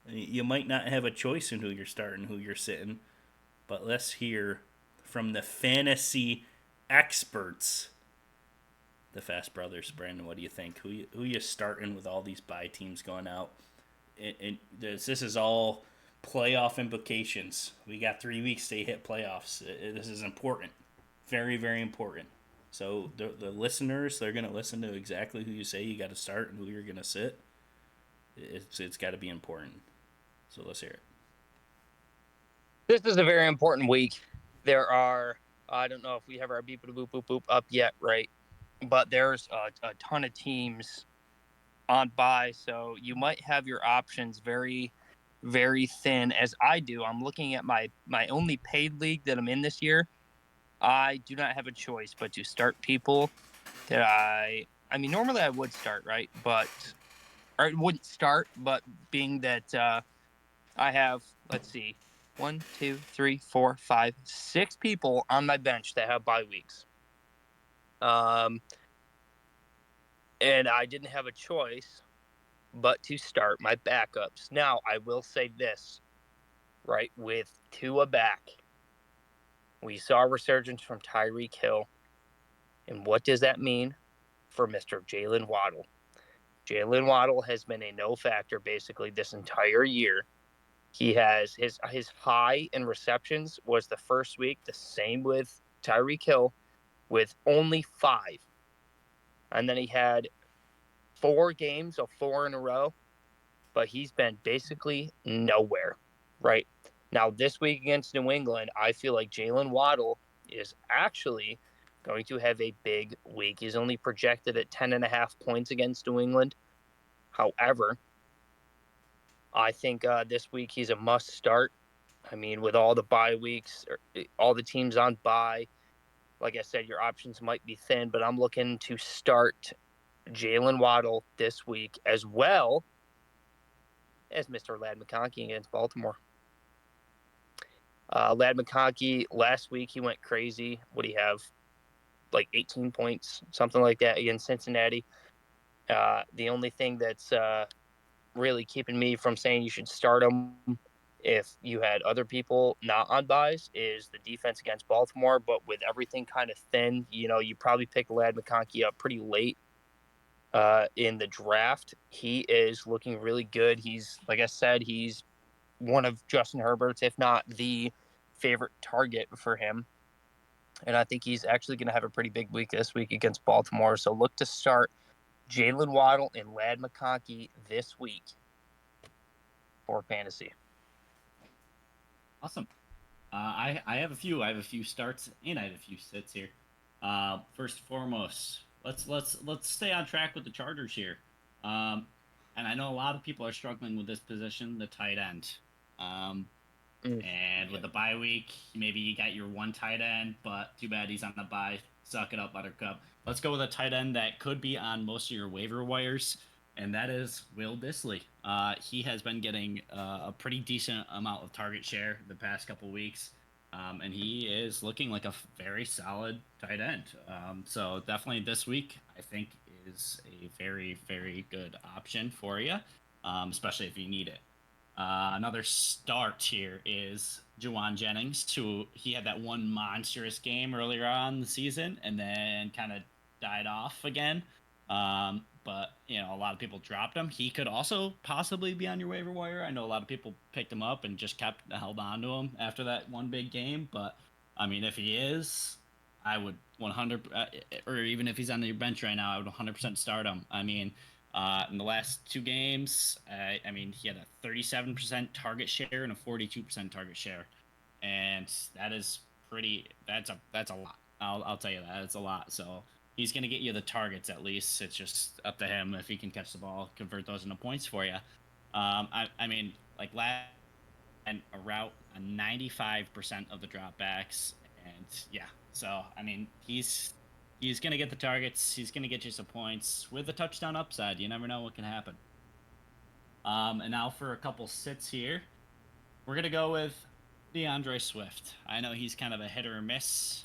You might not have a choice in who you're starting, who you're sitting, but let's hear from the fantasy experts, the Fast Brothers. Brandon, what do you think? Who you starting with all these bye teams going out? And this is all playoff implications. We got 3 weeks to hit playoffs. This is important, very, very important. So the listeners, they're gonna listen to exactly who you say you got to start and who you're gonna sit. It's got to be important. So let's hear it. This is a very important week. There are, I don't know if we have our beep boop boop boop up yet, right? But there's a ton of teams on bye, so you might have your options very, very thin. As I do, I'm looking at my only paid league that I'm in this year. I do not have a choice but to start people that I mean, normally I would start, right? But or it wouldn't start, but being that I have, let's see, 1, 2, 3, 4, 5, 6 people on my bench that have bye weeks. And I didn't have a choice but to start my backups. Now, I will say this, right? With Tua back, we saw a resurgence from Tyreek Hill. And what does that mean for Mr. Jalen Waddle? Jalen Waddle has been a no factor basically this entire year. He has his high in receptions was the first week, the same with Tyreek Hill, with only 5. And then he had 4 games of 4 in a row, but he's been basically nowhere, right? Now, this week against New England, I feel like Jalen Waddle is actually going to have a big week. He's only projected at 10.5 points against New England. However, I think this week he's a must start. I mean, with all the bye weeks, all the teams on bye, like I said, your options might be thin, but I'm looking to start Jalen Waddle this week as well as Mr. Ladd McConkey against Baltimore. Ladd McConkey, last week he went crazy. What do you have? Like 18 points, something like that against Cincinnati. The only thing that's really keeping me from saying you should start him if you had other people not on buys is the defense against Baltimore. But with everything kind of thin, you probably pick Ladd McConkey up pretty late in the draft. He is looking really good. He's, like I said, he's one of Justin Herbert's, if not the favorite target for him. And I think he's actually going to have a pretty big week this week against Baltimore. So look to start Jalen Waddle and Ladd McConkey this week for fantasy. Awesome. I have a few. I have a few starts and I have a few sits here. First and foremost, let's stay on track with the Chargers here. And I know a lot of people are struggling with this position, the tight end. And with the bye week, maybe you got your one tight end, but too bad he's on the bye. Suck it up, Buttercup. Let's go with a tight end that could be on most of your waiver wires, and that is Will Dissly. He has been getting a pretty decent amount of target share the past couple weeks, and he is looking like a very solid tight end. So definitely this week, I think, is a very, very good option for you, especially if you need it. Another start here is Juwan Jennings. He had that one monstrous game earlier on in the season and then kind of died off again. But a lot of people dropped him. He could also possibly be on your waiver wire. I know a lot of people picked him up and just held on to him after that one big game. But I mean, if he is, I would 100, or even if he's on your bench right now, I would 100% start him. I mean, in the last 2 games, I mean, he had a 37% target share and a 42% target share, and that is pretty. That's a lot. I'll tell you that it's a lot. So he's gonna get you the targets at least. It's just up to him if he can catch the ball, convert those into points for you. I mean, like last and a route on 95% of the dropbacks, and yeah. So I mean, he's gonna get the targets. He's gonna get you some points with the touchdown upside. You never know what can happen. And now for a couple sits here, we're gonna go with DeAndre Swift. I know he's kind of a hit or miss.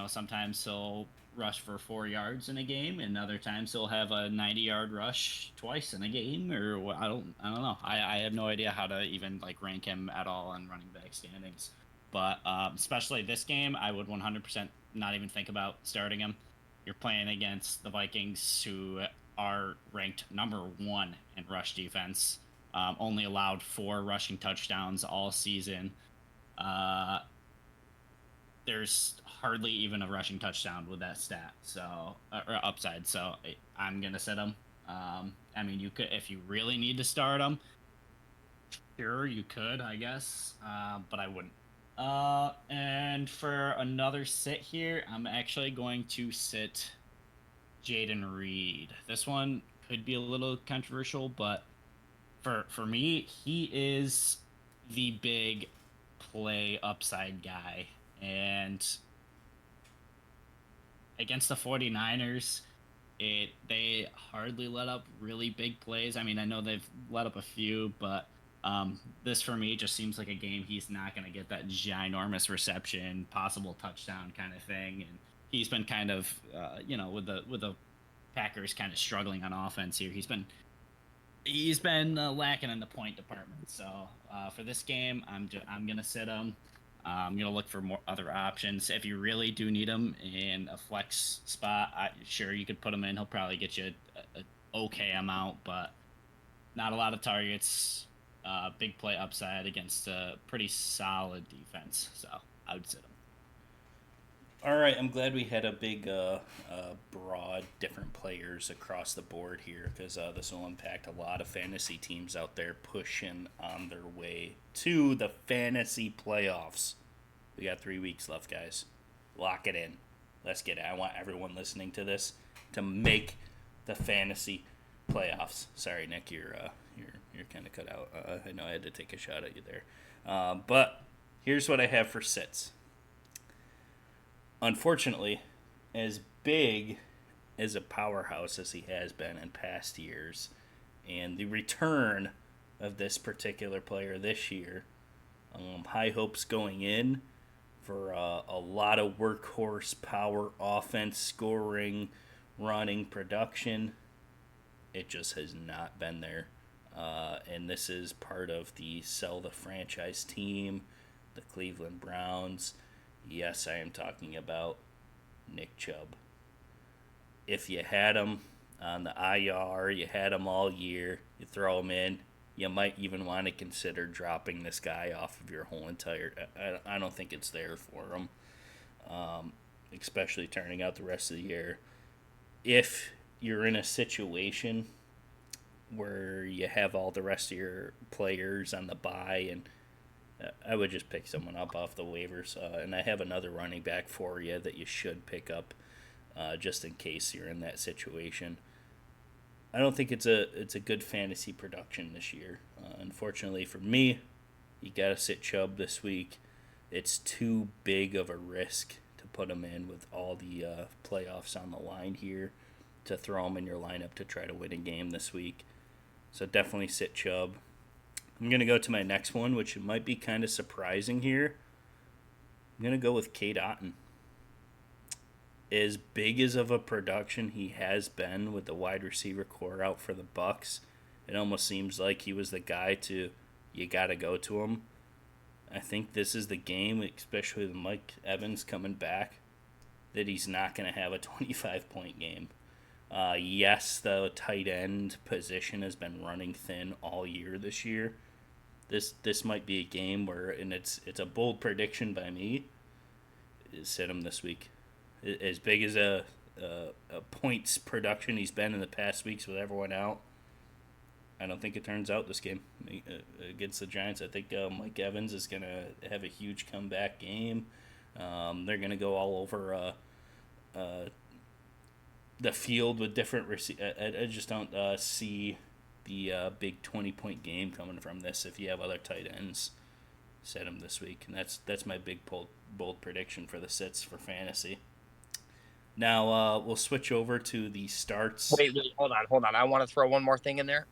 Sometimes he'll rush for 4 yards in a game, and other times he'll have a 90-yard rush twice in a game. Or I don't know. I have no idea how to even like rank him at all on running back standings. But especially this game, I would 100% not even think about starting him. You're playing against the Vikings, who are ranked number 1 in rush defense. Only allowed 4 rushing touchdowns all season. There's hardly even a rushing touchdown with that stat, so or upside. So I'm gonna sit him. I mean, you could if you really need to start him. Sure, you could, I guess, but I wouldn't. And for another sit here, I'm actually going to sit Jaden Reed. This one could be a little controversial, but for me, he is the big play upside guy. And against the 49ers, they hardly let up really big plays. I mean, I know they've let up a few, but this for me just seems like a game he's not going to get that ginormous reception, possible touchdown kind of thing. And he's been kind of, with the Packers kind of struggling on offense here. He's been lacking in the point department. So for this game, I'm gonna sit him. I'm gonna look for more other options. If you really do need him in a flex spot, sure you could put him in. He'll probably get you a okay amount, but not a lot of targets. Big play upside against a pretty solid defense. So I would sit him. All right, I'm glad we had a big, broad, different players across the board here because this will impact a lot of fantasy teams out there pushing on their way to the fantasy playoffs. We got 3 weeks left, guys. Lock it in. Let's get it. I want everyone listening to this to make the fantasy playoffs. Sorry, Nick, you're kind of cut out. I know I had to take a shot at you there, but here's what I have for sits. Unfortunately, as big as a powerhouse as he has been in past years, and the return of this particular player this year, high hopes going in for a lot of workhorse power offense, scoring, running, production. It just has not been there. And this is part of the sell the franchise team, the Cleveland Browns. Yes, I am talking about Nick Chubb. If you had him on the IR, you had him all year, you throw him in, you might even want to consider dropping this guy off of your whole entire... I don't think it's there for him, especially turning out the rest of the year. If you're in a situation where you have all the rest of your players on the bye and I would just pick someone up off the waivers, and I have another running back for you that you should pick up, just in case you're in that situation. I don't think it's a good fantasy production this year. Unfortunately for me, you gotta sit Chubb this week. It's too big of a risk to put him in with all the playoffs on the line here to throw him in your lineup to try to win a game this week. So definitely sit Chubb. I'm going to go to my next one, which might be kind of surprising here. I'm going to go with Cade Otton. As big as of a production he has been with the wide receiver core out for the Bucks, it almost seems like he was the guy you got to go to him. I think this is the game, especially with Mike Evans coming back, that he's not going to have a 25-point game. Yes, the tight end position has been running thin all year this year. This might be a game where, and it's a bold prediction by me, is sit him this week. as big as a points production he's been in the past weeks with everyone out, I don't think it turns out this game against the Giants. I think Mike Evans is going to have a huge comeback game. They're going to go all over the field with different receivers. I just don't see the big 20-point game coming from this if you have other tight ends set him this week. And that's my big bold prediction for the sits for fantasy. Now we'll switch over to the starts. Wait, hold on. I want to throw one more thing in there.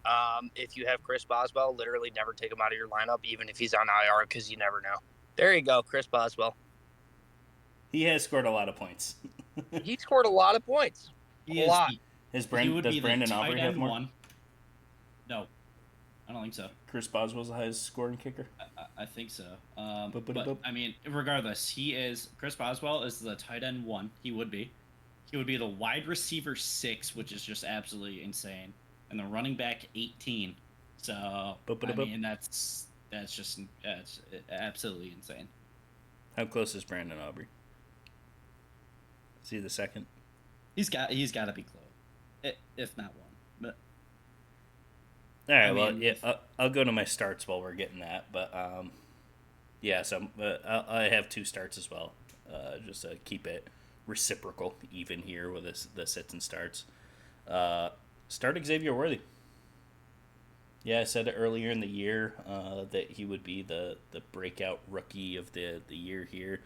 If you have Chris Boswell, literally never take him out of your lineup, even if he's on IR, because you never know. There you go, Chris Boswell. He has scored a lot of points. He scored a lot of points. He Does would be Brandon the Aubrey tight have end more? one. No, I don't think so. Chris Boswell's the highest scoring kicker. I think so. But I mean, regardless, Chris Boswell is the tight end 1. He would be the wide receiver 6, which is just absolutely insane, and the running back 18. So I mean, that's absolutely insane. How close is Brandon Aubrey? Is he the second? He's got to be close, if not one. But all right, well, yeah, I'll go to my starts while we're getting that. But yeah, so I have 2 starts as well, just to keep it reciprocal, even here with the sits and starts. Start Xavier Worthy. Yeah, I said it earlier in the year that he would be the breakout rookie of the year here.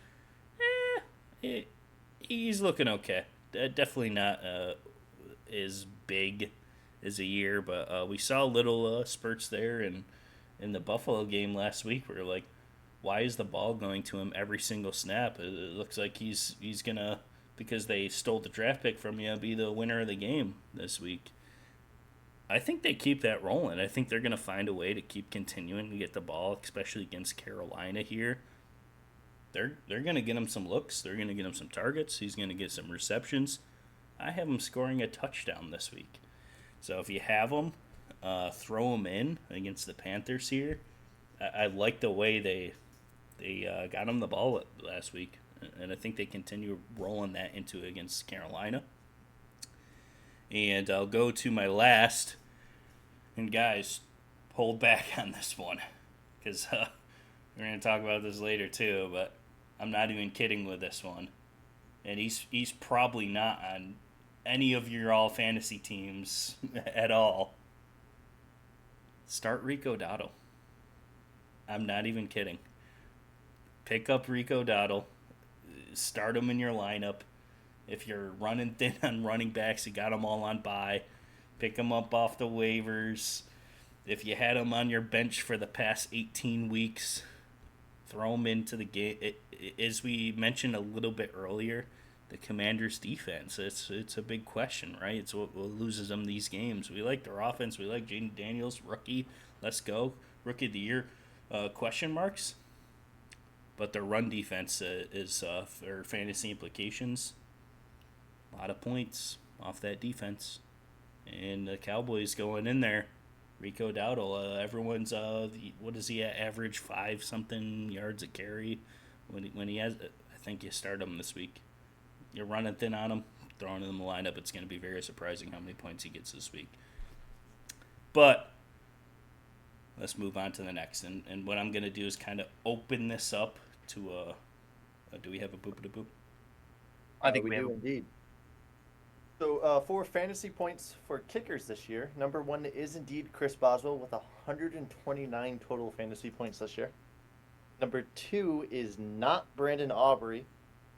He's looking okay. Definitely not as big as a year, but we saw little spurts there in the Buffalo game last week. Where like, why is the ball going to him every single snap? It looks like he's gonna, because they stole the draft pick from you, be the winner of the game this week. I think they keep that rolling. I think they're gonna find a way to keep continuing to get the ball, especially against Carolina here. They're going to get him some looks. They're going to get him some targets. He's going to get some receptions. I have him scoring a touchdown this week. So if you have him, throw him in against the Panthers here. I like the way they got him the ball last week. And I think they continue rolling that into against Carolina. And I'll go to my last. And guys, hold back on this one. Because we're going to talk about this later too, but I'm not even kidding with this one. And he's probably not on any of your all fantasy teams at all. Start Rico Dottle. I'm not even kidding. Pick up Rico Dottle. Start him in your lineup. If you're running thin on running backs, you got them all on bye. Pick them up off the waivers. If you had them on your bench for the past 18 weeks, throw them into the game. As we mentioned a little bit earlier, the Commanders' defense, it's a big question, right? It's what loses them these games. We like their offense. We like Jaden Daniels, rookie. Let's go. Rookie of the year, question marks. But their run defense is, for fantasy implications, a lot of points off that defense. And the Cowboys going in there. Rico Dowdle, everyone's what is he at? Average 5-something yards a carry. When he has, I think you start him this week. You're running thin on him, throwing him in the lineup. It's going to be very surprising how many points he gets this week. But let's move on to the next. And what I'm going to do is kind of open this up to do we have a boop-a-da-boop? I think we do indeed. So for fantasy points for kickers this year, number 1 is indeed Chris Boswell with 129 total fantasy points this year. Number 2 is not Brandon Aubrey.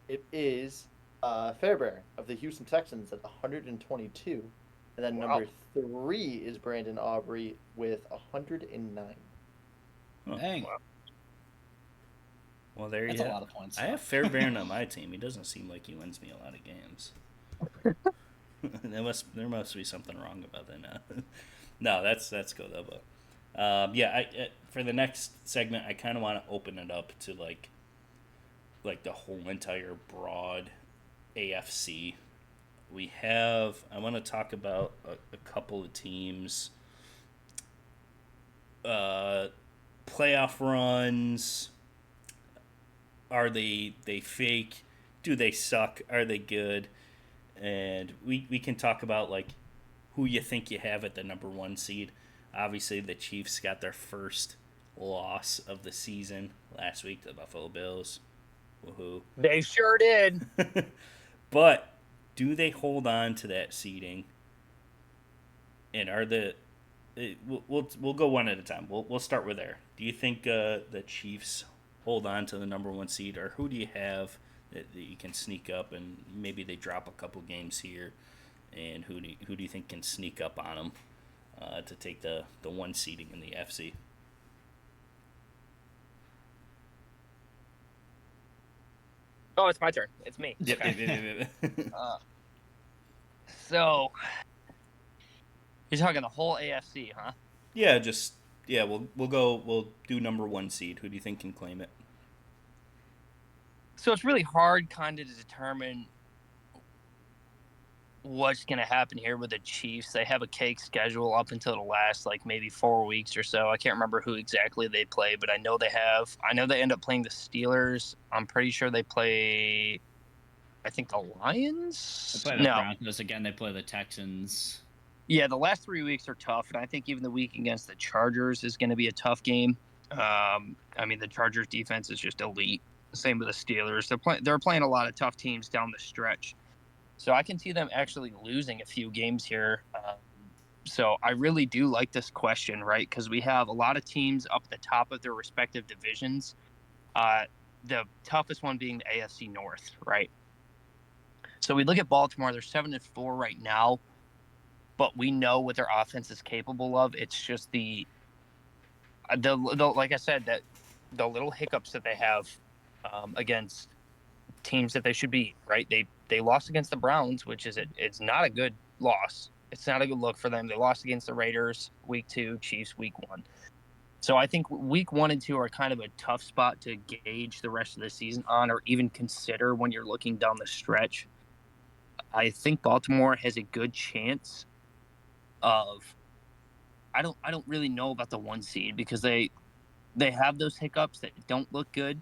It is Fairbairn of the Houston Texans at 122. And then number 3 is Brandon Aubrey with 109. Huh. Dang. Wow. Well, there That's you a have. lot of points. I have Fairbairn on my team. He doesn't seem like he wins me a lot of games. There must be something wrong about that now. No, that's good though. But yeah, for the next segment, I kind of want to open it up to like the whole entire broad AFC. I want to talk about a couple of teams. Playoff runs. Are they fake? do they suck? Are they good? And we can talk about like who you think you have at the number 1 seed. Obviously, the Chiefs got their first loss of the season last week to the Buffalo Bills. Woohoo! They sure did. But do they hold on to that seeding? And are we'll go one at a time. We'll start with there. Do you think the Chiefs hold on to the number 1 seed, or who do you have that you can sneak up and maybe they drop a couple games here? And who do you think can sneak up on them to take the 1 seeding in the FC? Oh, it's my turn. It's me. Yep. So, you're talking the whole AFC, huh? Yeah, we'll do number 1 seed. Who do you think can claim it? So it's really hard kind of to determine what's going to happen here with the Chiefs. They have a cake schedule up until the last, like, maybe 4 weeks or so. I can't remember who exactly they play, but I know they end up playing the Steelers. I'm pretty sure they play, I think, the Lions? They play the Broncos again. They play the Texans. Yeah, the last 3 weeks are tough, and I think even the week against the Chargers is going to be a tough game. I mean, the Chargers defense is just elite. Same with the Steelers. They're playing a lot of tough teams down the stretch. So I can see them actually losing a few games here. So I really do like this question, right? Because we have a lot of teams up at the top of their respective divisions. The toughest one being the AFC North, right? So we look at Baltimore. They're 7-4 right now, but we know what their offense is capable of. It's just the like I said, that the little hiccups that they have against teams that they should beat, right? They lost against the Browns, which it's not a good loss. It's not a good look for them. They lost against the Raiders week 2, Chiefs week 1. So I think week 1 and 2 are kind of a tough spot to gauge the rest of the season on, or even consider when you're looking down the stretch. I think Baltimore has a good chance of. I don't really know about the 1 seed because they have those hiccups that don't look good.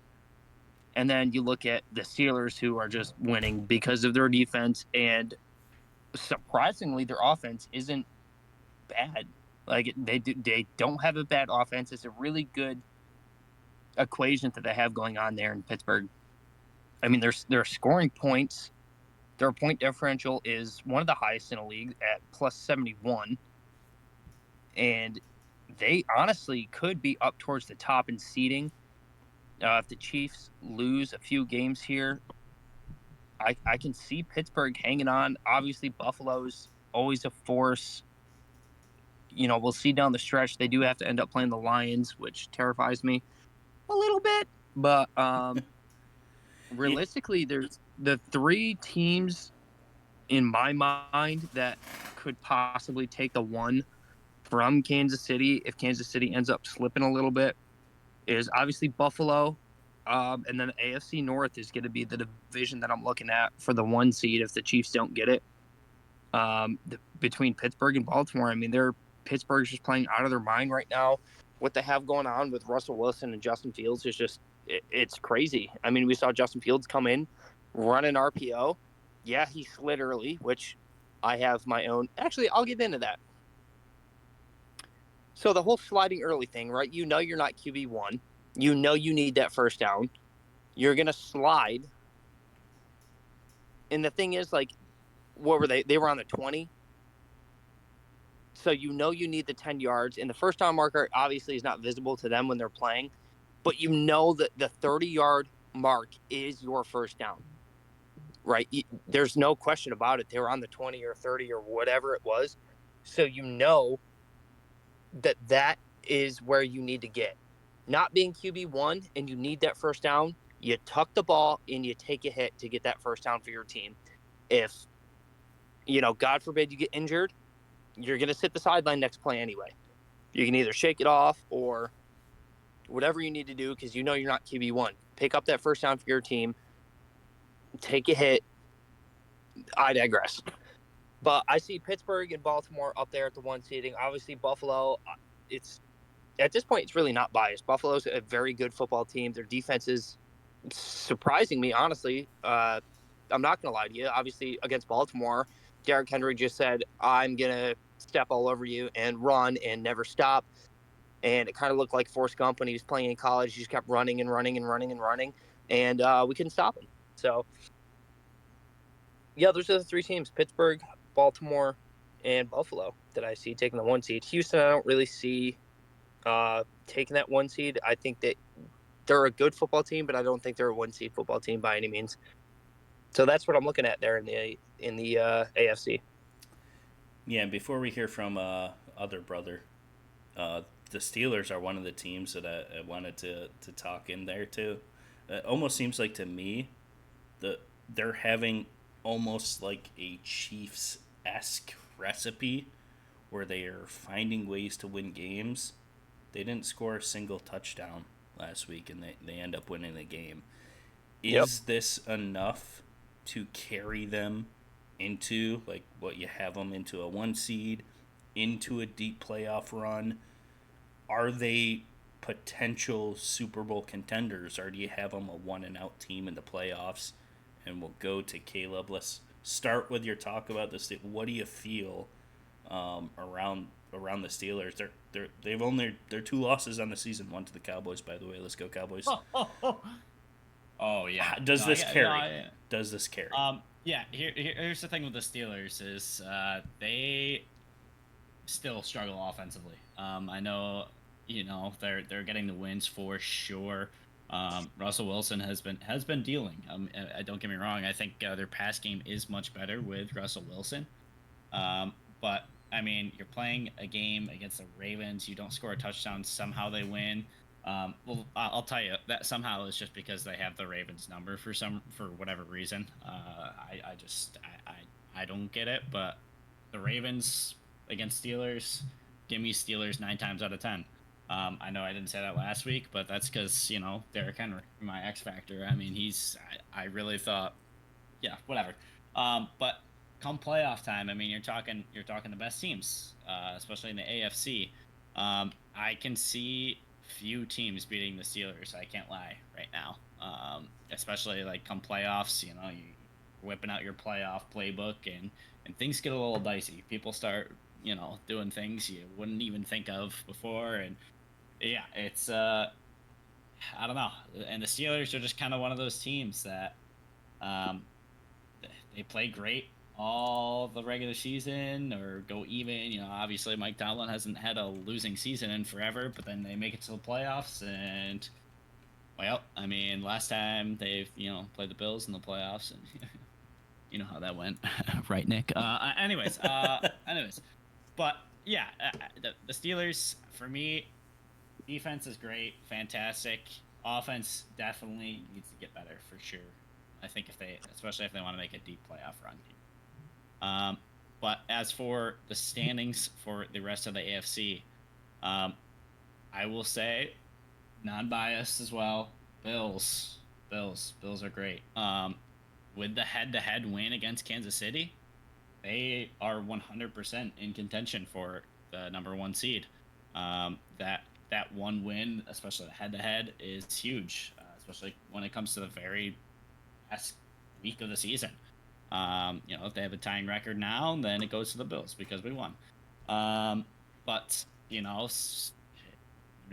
And then you look at the Steelers, who are just winning because of their defense, and surprisingly, their offense isn't bad. Like they don't have a bad offense. It's a really good equation that they have going on there in Pittsburgh. I mean, they're scoring points. Their point differential is one of the highest in the league at plus 71, and they honestly could be up towards the top in seeding. If the Chiefs lose a few games here, I can see Pittsburgh hanging on. Obviously, Buffalo's always a force. You know, we'll see down the stretch. They do have to end up playing the Lions, which terrifies me a little bit. But realistically, there's the 3 teams in my mind that could possibly take the 1 from Kansas City if Kansas City ends up slipping a little bit. Is obviously Buffalo, and then the AFC North is going to be the division that I'm looking at for the 1 seed if the Chiefs don't get it. Between Pittsburgh and Baltimore, I mean, Pittsburgh's just playing out of their mind right now. What they have going on with Russell Wilson and Justin Fields is just it's crazy. I mean, we saw Justin Fields come in, run an RPO. Yeah, he slid early, which I have my own. Actually, I'll get into that. So the whole sliding early thing, right? You know you're not QB1. You know you need that first down. You're going to slide. And the thing is, like, what were they? They were on the 20. So you know you need the 10 yards. And the first down marker obviously is not visible to them when they're playing. But you know that the 30-yard mark is your first down, right? There's no question about it. They were on the 20 or 30 or whatever it was. So you know that is where you need to get. Not being QB1 and you need that first down, you tuck the ball and you take a hit to get that first down for your team. If, God forbid you get injured, you're going to sit the sideline next play anyway. You can either shake it off or whatever you need to do because you know you're not QB1. Pick up that first down for your team, take a hit. I digress. But I see Pittsburgh and Baltimore up there at the 1 seeding. Obviously, Buffalo, at this point, it's really not biased. Buffalo's a very good football team. Their defense is surprising me, honestly. I'm not going to lie to you. Obviously, against Baltimore, Derrick Henry just said, I'm going to step all over you and run and never stop. And it kind of looked like Forrest Gump when he was playing in college. He just kept running and running and running and running, and we couldn't stop him. So, yeah, those are the three teams: Pittsburgh, Baltimore, and Buffalo that I see taking the 1 seed. Houston, I don't really see taking that 1 seed. I think that they're a good football team, but I don't think they're a 1 seed football team by any means. So that's what I'm looking at there in the AFC. Yeah, and before we hear from other brother, the Steelers are one of the teams that I wanted to talk in there too. It almost seems like to me that they're having almost like a Chiefs-esque recipe where they are finding ways to win games. They didn't score a single touchdown last week, and they end up winning the game. Is this enough to carry them into like what you have them into a 1 seed, into a deep playoff run? Are they potential Super Bowl contenders, or do you have them a 1-and-out team in the playoffs? And we'll go to Caleb. Let's start with your talk about this. What do you feel around the Steelers? They've only their 2 losses on the season. 1 to the Cowboys, by the way. Let's go Cowboys. Oh yeah. Does this carry? Does this carry? Yeah. Here's the thing with the Steelers is they still struggle offensively. I know, they're getting the wins for sure. Russell Wilson has been dealing. I don't get me wrong. I think their pass game is much better with Russell Wilson. But I mean, you're playing a game against the Ravens. You don't score a touchdown. Somehow they win. Well, I'll tell you that somehow it's just because they have the Ravens number for whatever reason. I don't get it. But the Ravens against Steelers, give me Steelers 9 times out of 10. I know I didn't say that last week, but that's because Derrick Henry, my X factor. I mean, I really thought, yeah, whatever. But come playoff time, I mean, you're talking the best teams, especially in the AFC. I can see few teams beating the Steelers. I can't lie right now. Especially like come playoffs, you're whipping out your playoff playbook and things get a little dicey. People start, doing things you wouldn't even think of before, and yeah, it's I don't know. And the Steelers are just kind of one of those teams that they play great all the regular season or go even. Obviously Mike Tomlin hasn't had a losing season in forever, but then they make it to the playoffs and well, I mean, last time they've played the Bills in the playoffs and you know how that went, right, Nick? Anyways, but yeah, the Steelers for me, defense is great, fantastic. Offense definitely needs to get better for sure. I think especially if they want to make a deep playoff run. But as for the standings for the rest of the AFC, I will say, non-biased as well. Bills are great. With the head-to-head win against Kansas City, they are 100% in contention for the number 1 seed. That one win, especially the head-to-head, is huge, especially when it comes to the very last week of the season. If they have a tying record now, then it goes to the Bills because we won. But we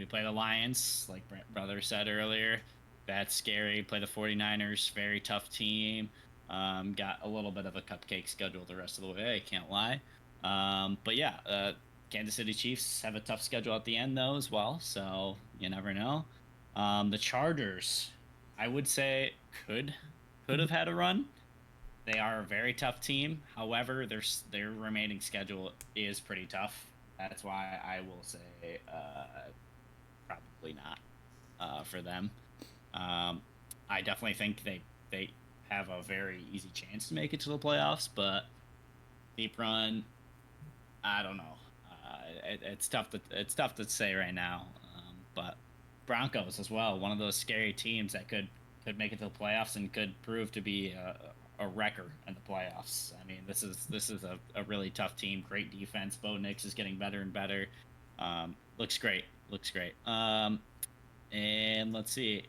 play the Lions, like brother said earlier. That's scary. Play the 49ers, very tough team. Got a little bit of a cupcake schedule the rest of the way, I can't lie. But yeah, Kansas City Chiefs have a tough schedule at the end, though, as well, so you never know. The Chargers, I would say, could have had a run. They are a very tough team. However, their remaining schedule is pretty tough. That's why I will say probably not for them. I definitely think they have a very easy chance to make it to the playoffs, but deep run, I don't know. It's tough to say right now. But Broncos as well, one of those scary teams that could make it to the playoffs and could prove to be a wrecker in the playoffs. I mean, this is a really tough team. Great defense. Bo Nix is getting better and better. Looks great. And let's see.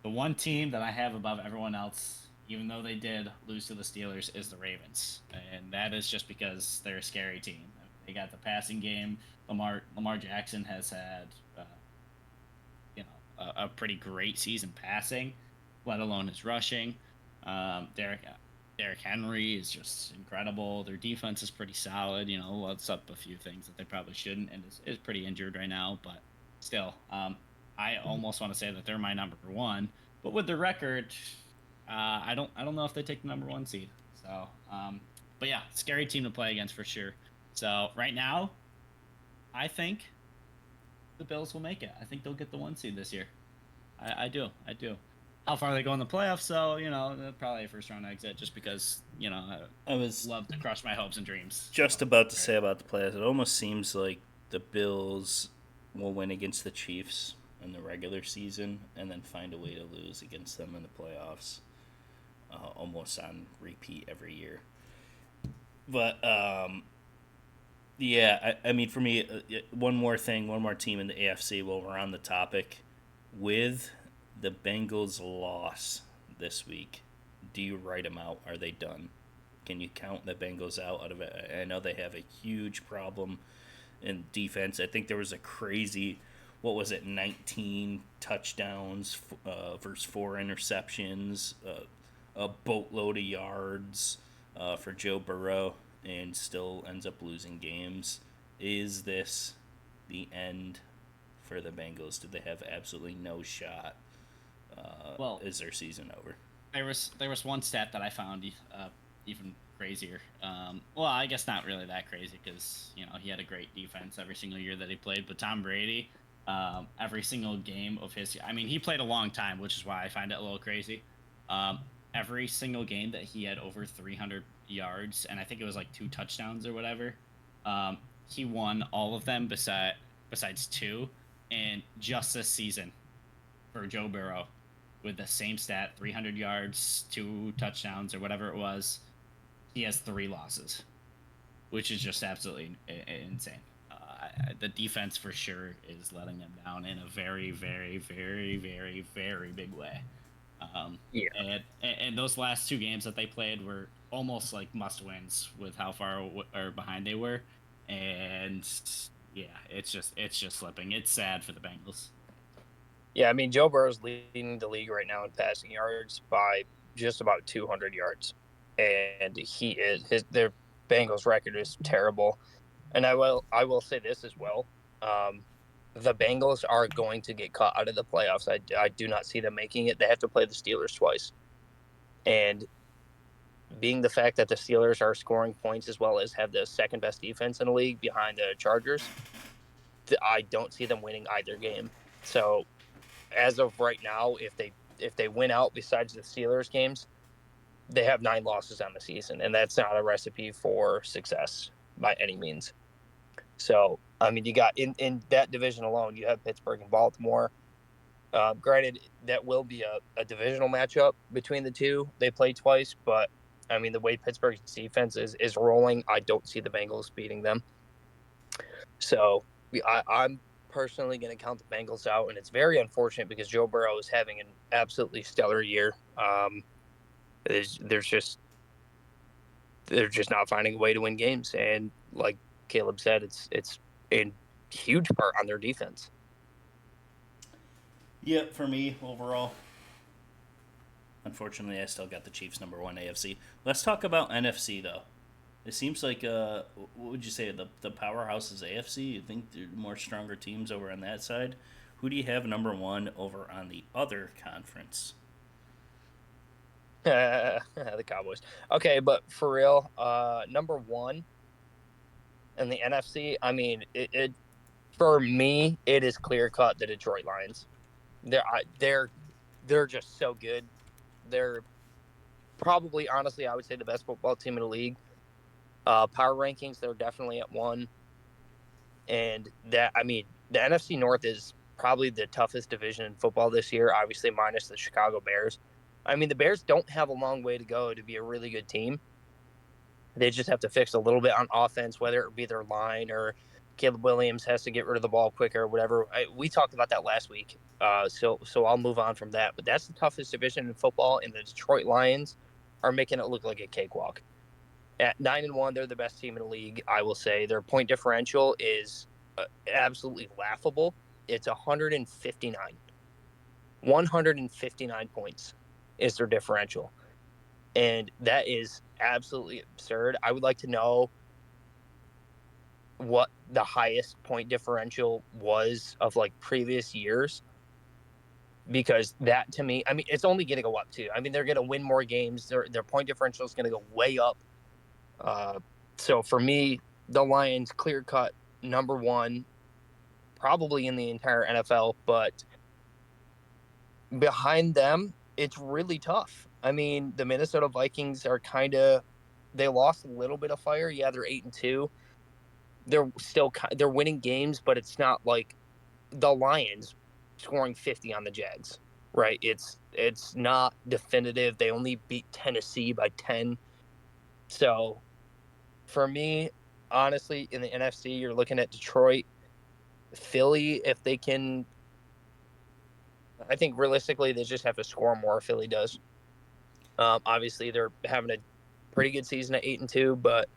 The one team that I have above everyone else even though they did lose to the Steelers, is the Ravens, and that is just because they're a scary team. They got the passing game. Lamar Jackson has had, a pretty great season passing, let alone his rushing. Derrick Henry is just incredible. Their defense is pretty solid. Lets up a few things that they probably shouldn't, and is pretty injured right now. But still, I almost want to say that they're my number one. But with their record, I don't know if they take the number one seed. So, but yeah, scary team to play against for sure. So right now, I think the Bills will make it. I think they'll get the one seed this year. I do. How far they go in the playoffs? So probably a first round exit, just because I was love to crush my hopes and dreams. just about to say about the playoffs. It almost seems like the Bills will win against the Chiefs in the regular season, and then find a way to lose against them in the playoffs, almost on repeat every year. But yeah, I mean, for me, one more team in the AFC while we're on the topic. With the Bengals' loss this week, do you write them out? Are they done? Can you count the Bengals out of it? I know they have a huge problem in defense. I think there was a crazy, 19 touchdowns versus 4 interceptions, a boatload of yards for Joe Burrow, and still ends up losing games. Is this the end for the Bengals? Do they have absolutely no shot? Is their season over? There was one stat that I found even crazier. Well, I guess not really that crazy, because he had a great defense every single year that he played. But Tom Brady, every single game of his, I mean, he played a long time, which is why I find it a little crazy. Every single game that he had over 300 yards, and I think it was like 2 touchdowns or whatever, he won all of them besides 2. And just this season, for Joe Burrow, with the same stat, 300 yards, 2 touchdowns, or whatever it was, he has 3 losses, which is just absolutely insane. The defense for sure is letting them down in a very, very, very, very, very big way. Yeah. And those last 2 games that they played were almost like must wins with how far or behind they were, and yeah, it's just slipping. It's sad for the Bengals. Yeah, I mean, Joe Burrow's leading the league right now in passing yards by just about 200 yards, and their Bengals record is terrible. And I will say this as well: the Bengals are going to get caught out of the playoffs. I do not see them making it. They have to play the Steelers twice, and being the fact that the Steelers are scoring points as well as have the second best defense in the league behind the Chargers, I don't see them winning either game. So as of right now, if they win out besides the Steelers games, they have 9 losses on the season, and that's not a recipe for success by any means. So, I mean, you got in that division alone, you have Pittsburgh and Baltimore. Granted, that will be a divisional matchup between the two. They play twice, but I mean, the way Pittsburgh's defense is rolling, I don't see the Bengals beating them. So I'm personally going to count the Bengals out, and it's very unfortunate because Joe Burrow is having an absolutely stellar year. They're just not finding a way to win games, and like Caleb said, it's in huge part on their defense. Yep, for me overall, unfortunately, I still got the Chiefs number 1 AFC. Let's talk about NFC though. It seems like what would you say, the powerhouse is AFC? You think there are more stronger teams over on that side? Who do you have number 1 over on the other conference? The Cowboys. Okay, but for real, number 1 in the NFC, I mean, it for me, it is clear cut the Detroit Lions. They're just so good. They're probably, honestly, I would say the best football team in the league. Power rankings, they're definitely at 1. And that, I mean, the NFC North is probably the toughest division in football this year, obviously minus the Chicago Bears. I mean, the Bears don't have a long way to go to be a really good team. They just have to fix a little bit on offense, whether it be their line or Caleb Williams has to get rid of the ball quicker, whatever. We talked about that last week. So I'll move on from that. But that's the toughest division in football, and the Detroit Lions are making it look like a cakewalk. At 9-1, they're the best team in the league. I will say their point differential is absolutely laughable. It's 159. 159 points is their differential, and that is absolutely absurd. I would like to know what the highest point differential was of like previous years, because that to me, I mean, it's only going to go up too. I mean, they're going to win more games. Their point differential is going to go way up. So for me, the Lions clear cut number one, probably in the entire NFL, but behind them, it's really tough. I mean, the Minnesota Vikings are they lost a little bit of fire. Yeah, they're 8-2. They're winning games, but it's not like the Lions scoring 50 on the Jags, right? It's not definitive. They only beat Tennessee by 10. So for me, honestly, in the NFC, you're looking at Detroit, Philly, if they can. I think realistically, they just have to score more. Philly does. Obviously, they're having a pretty good season at 8-2, but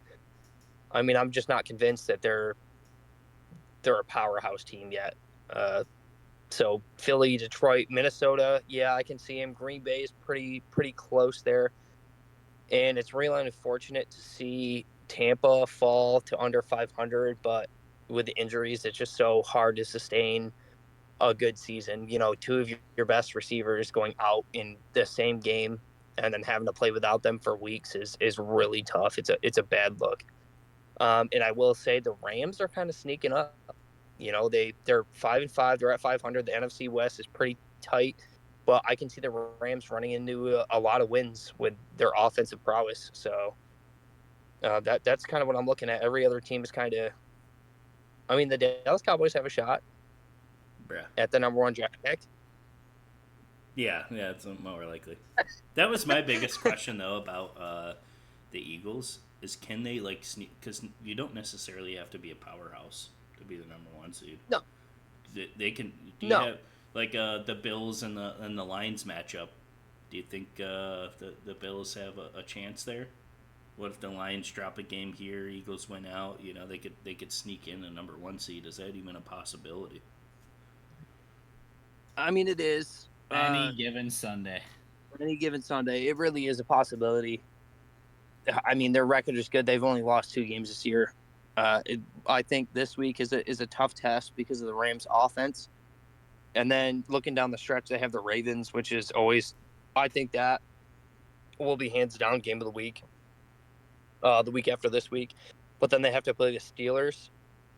I mean, I'm just not convinced that they're a powerhouse team yet. So Philly, Detroit, Minnesota, yeah, I can see him. Green Bay is pretty close there, and it's really unfortunate to see Tampa fall to under 500. But with the injuries, it's just so hard to sustain a good season. You know, two of your best receivers going out in the same game and then having to play without them for weeks is really tough. It's a bad look. And I will say the Rams are kind of sneaking up. You know, they're 5-5. They're at 500. The NFC West is pretty tight, but I can see the Rams running into a lot of wins with their offensive prowess. So that's kind of what I'm looking at. Every other team is kind of. I mean, the Dallas Cowboys have a shot Bruh. at the number one draft pick. Yeah, it's more likely. That was my biggest question though about the Eagles is can they like sneak? Because you don't necessarily have to be a powerhouse to be the number one seed. No, They can. Do you no. have like the Bills and the Lions matchup? Do you think the Bills have a chance there? What if the Lions drop a game here, Eagles win out? You know, they could sneak in a number one seed. Is that even a possibility? I mean, it is. Any given Sunday. Any given Sunday, it really is a possibility. I mean, their record is good. They've only lost 2 games this year. I think this week is a tough test because of the Rams' offense. And then looking down the stretch, they have the Ravens, which is always, I think that will be hands down game of the week after this week. But then they have to play the Steelers,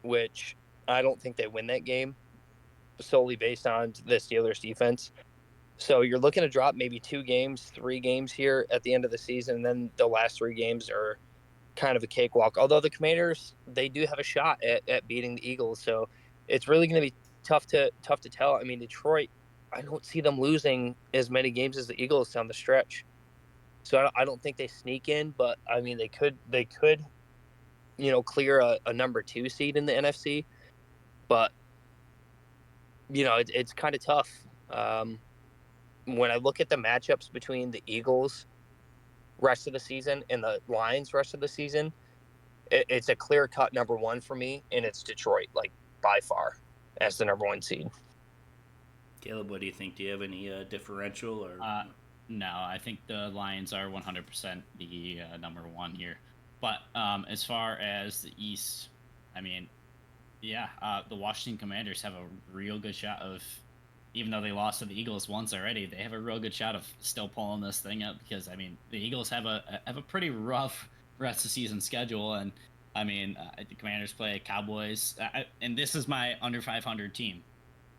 which I don't think they win that game solely based on the Steelers' defense. So you're looking to drop maybe 2 games, 3 games here at the end of the season, and then the last 3 games are kind of a cakewalk. Although the Commanders, they do have a shot at beating the Eagles, so it's really going to be tough to tell. I mean, Detroit, I don't see them losing as many games as the Eagles down the stretch, so I don't think they sneak in. But I mean, they could clear a number 2 seed in the NFC, but it's kind of tough. When I look at the matchups between the Eagles rest of the season and the Lions rest of the season, it's a clear cut number 1 for me, and it's Detroit, like by far, as the number 1 seed. Caleb, what do you think? Do you have any differential or? No, I think the Lions are 100% the number 1 here. But as far as the East, I mean, yeah, the Washington Commanders have a real good shot of, even though they lost to the Eagles once already, they have a real good shot of still pulling this thing up because, I mean, the Eagles have a pretty rough rest of season schedule, and I mean, the Commanders play Cowboys, and this is my under 500 team,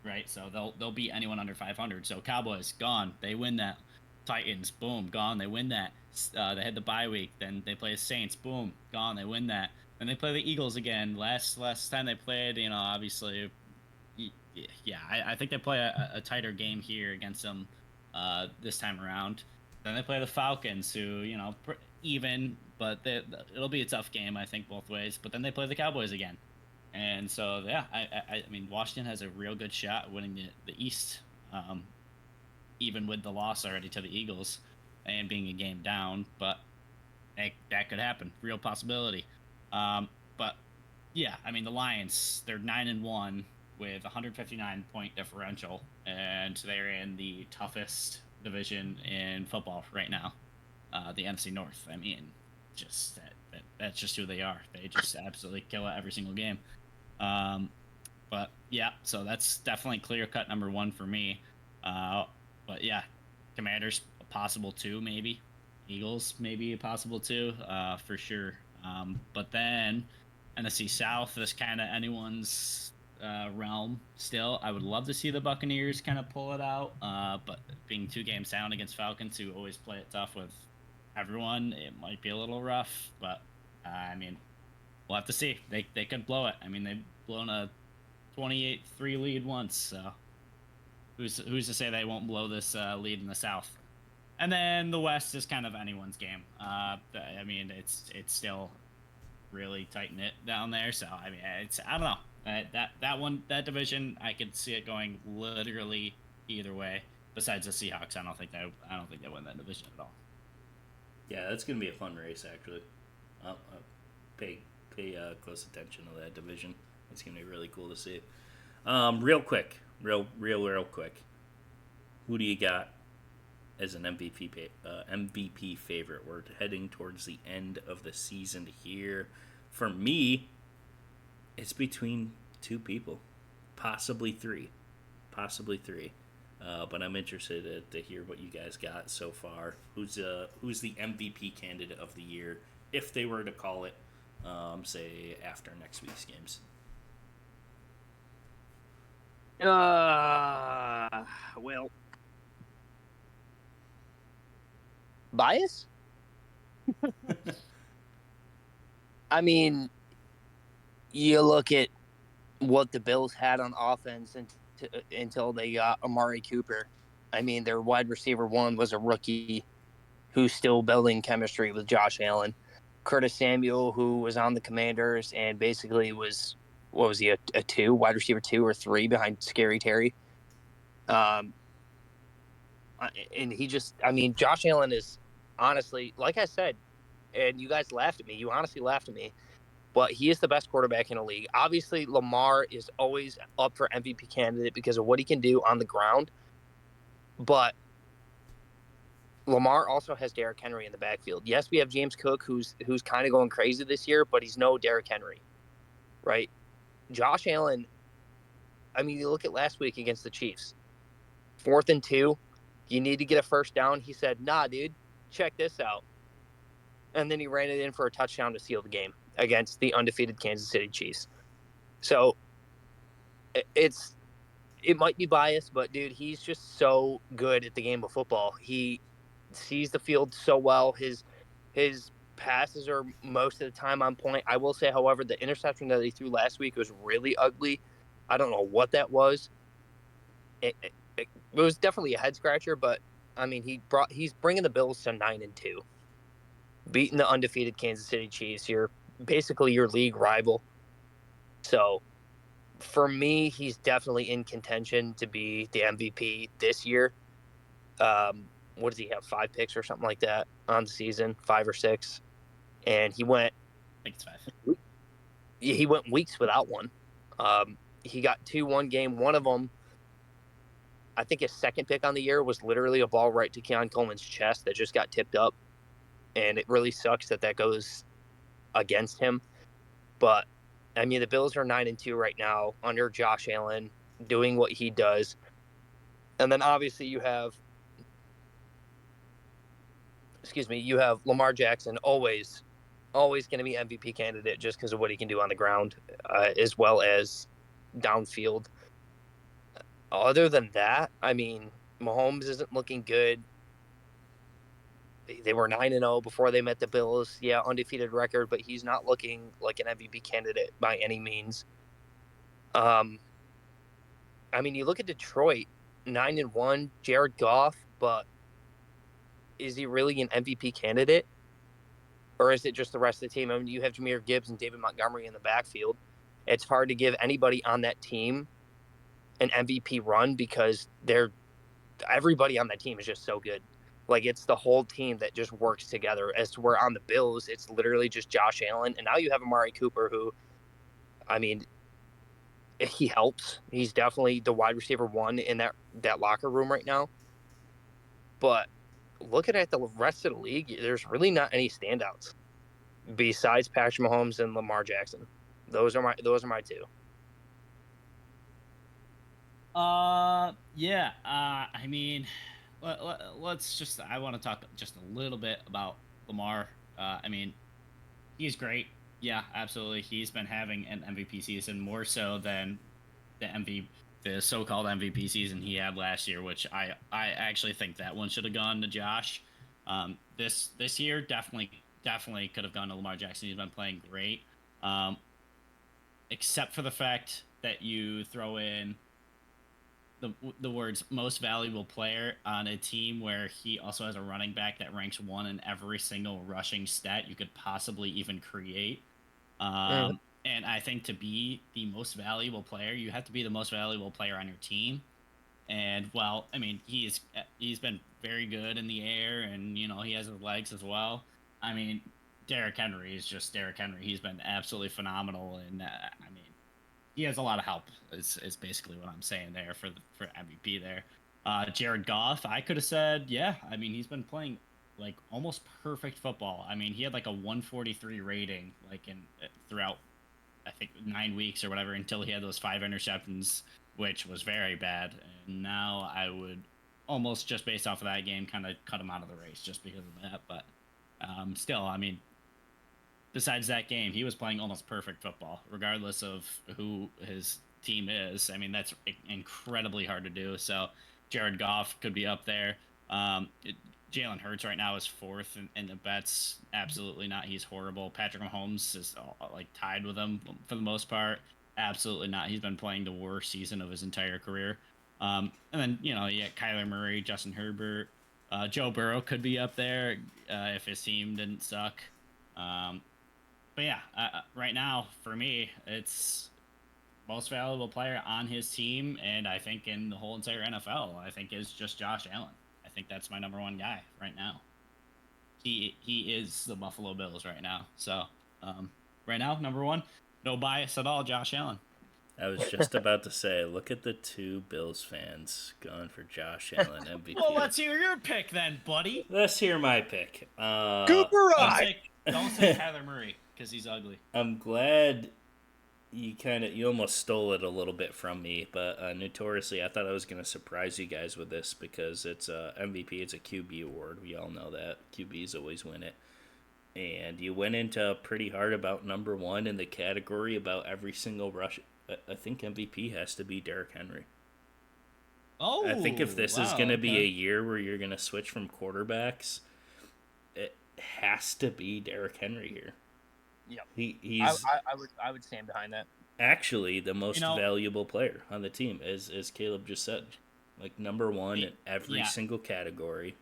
right? So they'll beat anyone under 500. So Cowboys gone, they win that. Titans, boom, gone, they win that. They had the bye week, then they play Saints, boom, gone, they win that. Then they play the Eagles again. Last time they played, obviously. Yeah, I think they play a tighter game here against them this time around. Then they play the Falcons, who, even, but it'll be a tough game, I think, both ways. But then they play the Cowboys again. And so, yeah, I mean, Washington has a real good shot at winning the East, even with the loss already to the Eagles and being a game down. But that could happen, real possibility. But yeah, I mean, the Lions, they're 9-1 with 159-point differential, and they're in the toughest division in football right now, the NFC North. I mean, just that's just who they are. They just absolutely kill it every single game. Um, but yeah, so that's definitely clear cut number one for me. But yeah, Commanders a possible two, maybe. Eagles maybe a possible two, for sure. But then NFC South is kind of anyone's realm still. I would love to see the Buccaneers kind of pull it out. But being 2 games down against Falcons, who always play it tough with everyone, it might be a little rough. But I mean, we'll have to see. They could blow it. I mean, they've blown a 28-3 lead once, so who's to say they won't blow this lead in the South? And then the West is kind of anyone's game. I mean, it's still really tight knit down there, so I mean, I don't know. That division, I could see it going literally either way. Besides the Seahawks, I don't think they win that division at all. Yeah, that's gonna be a fun race actually. I'll pay close attention to that division. It's gonna be really cool to see. Real quick, real quick. Who do you got as an MVP favorite? We're heading towards the end of the season here. For me, it's between 2 people, possibly three. But I'm interested to hear what you guys got so far. Who's the MVP candidate of the year, if they were to call it, say after next week's games? Well, bias? I mean, you look at what the Bills had on offense until they got Amari Cooper. I mean, their wide receiver one was a rookie who's still building chemistry with Josh Allen. Curtis Samuel, who was on the Commanders and basically was, what was he, a two, wide receiver 2 or 3 behind Scary Terry. And he just, I mean, Josh Allen is honestly, like I said, and you guys laughed at me. You honestly laughed at me. But he is the best quarterback in the league. Obviously, Lamar is always up for MVP candidate because of what he can do on the ground. But Lamar also has Derrick Henry in the backfield. Yes, we have James Cook, who's kind of going crazy this year, but he's no Derrick Henry, right? Josh Allen, I mean, you look at last week against the Chiefs. 4th and 2, you need to get a first down. He said, nah, dude, check this out. And then he ran it in for a touchdown to seal the game against the undefeated Kansas City Chiefs. So it might be biased, but dude, he's just so good at the game of football. He sees the field so well. His passes are most of the time on point. I will say, however, the interception that he threw last week was really ugly. I don't know what that was. It was definitely a head scratcher, but I mean, he's bringing the Bills to 9-2, beating the undefeated Kansas City Chiefs. You're basically your league rival. So for me, he's definitely in contention to be the MVP this year. What does he have? 5 picks or something like that on the season, 5 or 6, and he went. I think it's 5. He went weeks without one. He got 2 one game. One of them, I think his second pick on the year was literally a ball right to Keon Coleman's chest that just got tipped up, and it really sucks that goes against him. But I mean, the Bills are 9-2 right now under Josh Allen doing what he does. And then obviously you have Lamar Jackson, always going to be MVP candidate just because of what he can do on the ground, as well as downfield. Other than that, I mean, Mahomes isn't looking good. They were 9-0 before they met the Bills. Yeah, undefeated record, but he's not looking like an MVP candidate by any means. I mean, you look at Detroit, 9-1, Jared Goff, but is he really an MVP candidate? Or is it just the rest of the team? I mean, you have Jahmyr Gibbs and David Montgomery in the backfield. it's hard to give anybody on that team an MVP run because everybody on that team is just so good. Like, it's the whole team that just works together. As to where on the Bills, it's literally just Josh Allen, and now you have Amari Cooper, who, I mean, he helps. He's definitely the wide receiver one in that locker room right now. But looking at the rest of the league, there's really not any standouts besides Patrick Mahomes and Lamar Jackson. Those are my two. Yeah. I mean, let's just. I want to talk just a little bit about Lamar. I mean, he's great. Yeah, absolutely. He's been having an MVP season more so than the so-called MVP season he had last year, which I actually think that one should have gone to Josh. This year definitely could have gone to Lamar Jackson. He's been playing great, except for the fact that you throw in the words most valuable player on a team where he also has a running back that ranks one in every single rushing stat you could possibly even create. And I think to be the most valuable player, you have to be the most valuable player on your team. And well, I mean, he's been very good in the air, and he has his legs as well. I mean, Derrick Henry is just Derrick Henry. He's been absolutely phenomenal, and I mean, he has a lot of help. Is basically what I'm saying there for MVP there. Jared Goff, I could have said, yeah. I mean, he's been playing like almost perfect football. I mean, he had like a 143 rating like in throughout I think 9 weeks or whatever until he had those 5 interceptions, which was very bad. And now I would almost just based off of that game kind of cut him out of the race just because of that. But still, I mean, besides that game, he was playing almost perfect football, regardless of who his team is. I mean, that's incredibly hard to do. So Jared Goff could be up there. Jalen Hurts right now is 4th in the bets. Absolutely not. He's horrible. Patrick Mahomes is like tied with him for the most part. Absolutely not. He's been playing the worst season of his entire career. And then, you got Kyler Murray, Justin Herbert. Joe Burrow could be up there if his team didn't suck. But yeah, right now, for me, it's most valuable player on his team, and I think in the whole entire NFL, I think is just Josh Allen. I think that's my number one guy right now. He is the Buffalo Bills right now. So right now, number one, no bias at all, Josh Allen. I was just about to say, look at the 2 Bills fans going for Josh Allen MVP. Well, let's hear your pick then, buddy. Let's hear my pick. Cooper Rush. Don't say Kyler Murray because he's ugly. I'm glad you almost stole it a little bit from me, but notoriously, I thought I was going to surprise you guys with this because it's MVP, it's a QB award. We all know that. QBs always win it. And you went into pretty hard about number one in the category about every single rush. I think MVP has to be Derrick Henry. Oh, I think if this is going to be a year where you're going to switch from quarterbacks, it has to be Derrick Henry here. Yep. He's I would stand behind that. Actually the most valuable player on the team, as Caleb just said. Like number one in every single category.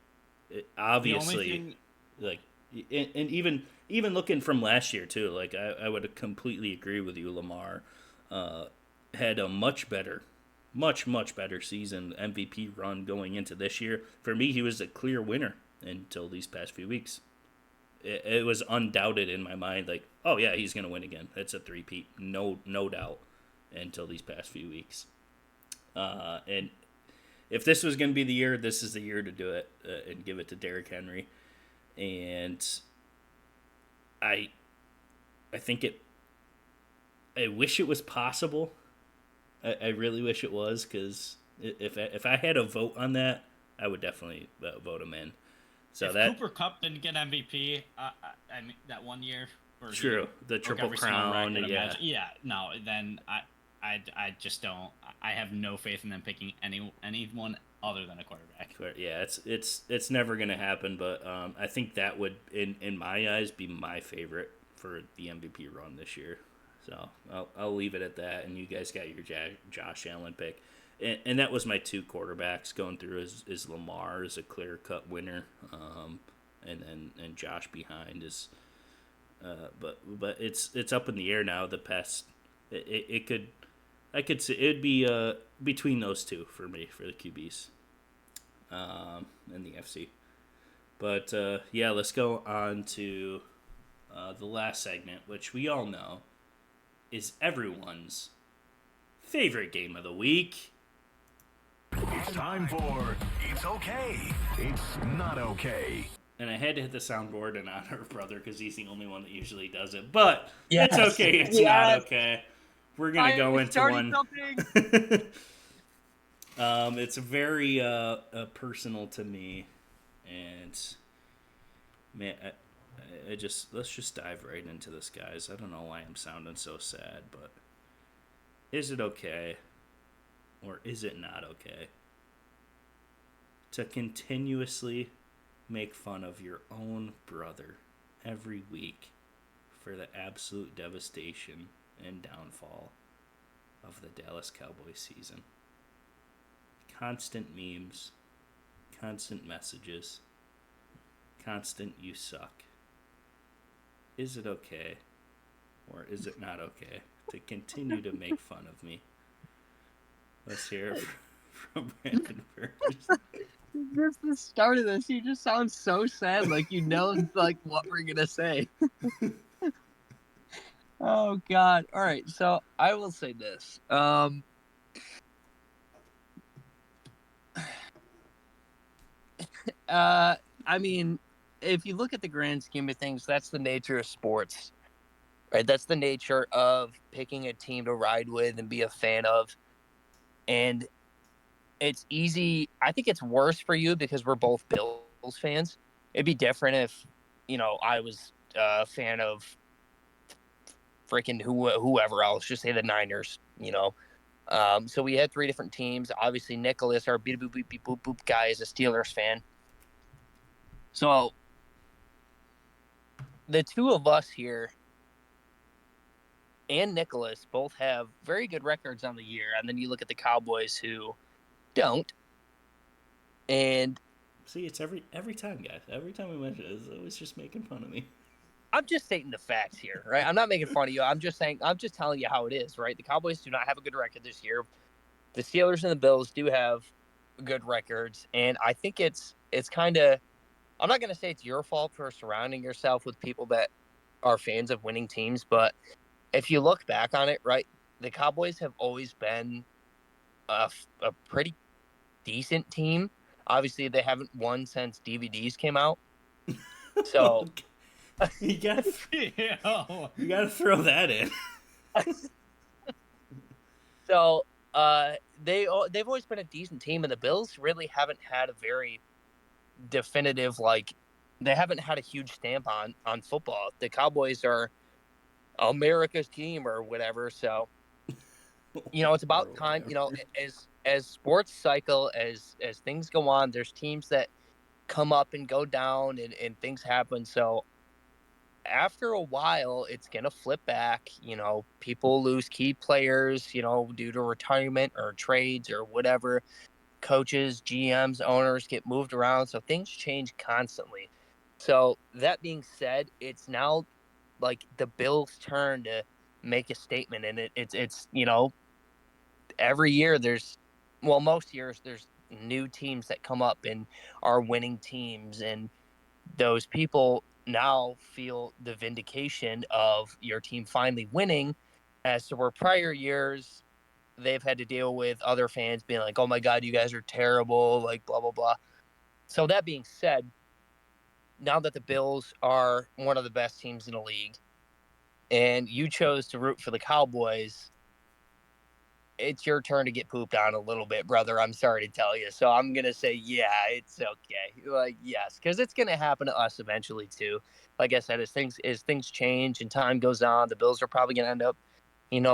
Obviously, like, and even looking from last year too, like I would completely agree with you. Lamar had a much better season, MVP run going into this year. For me, he was a clear winner until these past few weeks. It was undoubted in my mind, like, oh yeah, he's gonna win again. It's a three-peat, no doubt, until these past few weeks. And if this was gonna be the year, this is the year to do it and give it to Derrick Henry. And I think I wish it was possible. I really wish it was, because if I had a vote on that, I would definitely vote him in. So if Cooper Kupp didn't get MVP, I mean, that one year. True, the Triple Crown. Yeah. No, then I just don't. I have no faith in them picking anyone other than a quarterback. Yeah, it's never gonna happen. But I think that would, in my eyes, be my favorite for the MVP run this year. So I'll leave it at that, and you guys got your Josh Allen pick. And that was my 2 quarterbacks going through is Lamar is a clear-cut winner, and Josh behind is, but it's up in the air now. The past It could, I could see it'd be between those two for me for the QBs, in the FC. But yeah, let's go on to the last segment, which we all know is everyone's favorite game of the week. It's time for It's Okay, It's Not Okay. And I had to hit the soundboard in honor of Brother because he's the only one that usually does it. But Yes. it's okay, it's not okay. We're going to go into one. It's very personal to me. And man, I just let's just dive right into this, guys. I don't know why I'm sounding so sad, but is it okay or is it not okay to continuously make fun of your own brother every week for the absolute devastation and downfall of the Dallas Cowboys season? Constant memes, constant messages, constant "you suck." Is it okay or is it not okay to continue to make fun of me? Let's hear it from Brandon first. Just the start of this, you just sound so sad, like you know, like what we're gonna say. Oh God! All right, so I will say this. I mean, if you look at the grand scheme of things, that's the nature of sports, right? That's the nature of picking a team to ride with and be a fan of, and it's easy. I think it's worse for you because we're both Bills fans. It'd be different if, I was a fan of freaking whoever else. Just say the Niners. So we had three different teams. Obviously, Nicholas, our beep boop beep beep boop boop guy, is a Steelers fan. So the two of us here and Nicholas both have very good records on the year, and then you look at the Cowboys who don't. And see, it's every time, guys. Every time we mention it, it's always just making fun of me. I'm just stating the facts here, right? I'm not making fun of you. I'm just telling you how it is, right? The Cowboys do not have a good record this year. The Steelers and the Bills do have good records, and I think it's kind of, I'm not going to say it's your fault for surrounding yourself with people that are fans of winning teams, but if you look back on it, right, the Cowboys have always been a pretty decent team. Obviously, they haven't won since DVDs came out. So you gotta throw that in. So they've always been a decent team, and the Bills really haven't had a very definitive, they haven't had a huge stamp on football. The Cowboys are America's team or whatever. So it's about time. As sports cycle, as things go on, there's teams that come up and go down, and things happen. So after a while, it's going to flip back. People lose key players, due to retirement or trades or whatever. Coaches, GMs, owners get moved around. So things change constantly. So that being said, it's now like the Bills' turn to make a statement. And it's every year most years there's new teams that come up and are winning teams. And those people now feel the vindication of your team finally winning, as to where prior years they've had to deal with other fans being like, oh my God, you guys are terrible, like blah, blah, blah. So that being said, now that the Bills are one of the best teams in the league and you chose to root for the Cowboys, it's your turn to get pooped on a little bit, brother. I'm sorry to tell you. So I'm going to say, yeah, it's okay. Yes, because it's going to happen to us eventually too. Like I said, as things change and time goes on, the Bills are probably going to end up,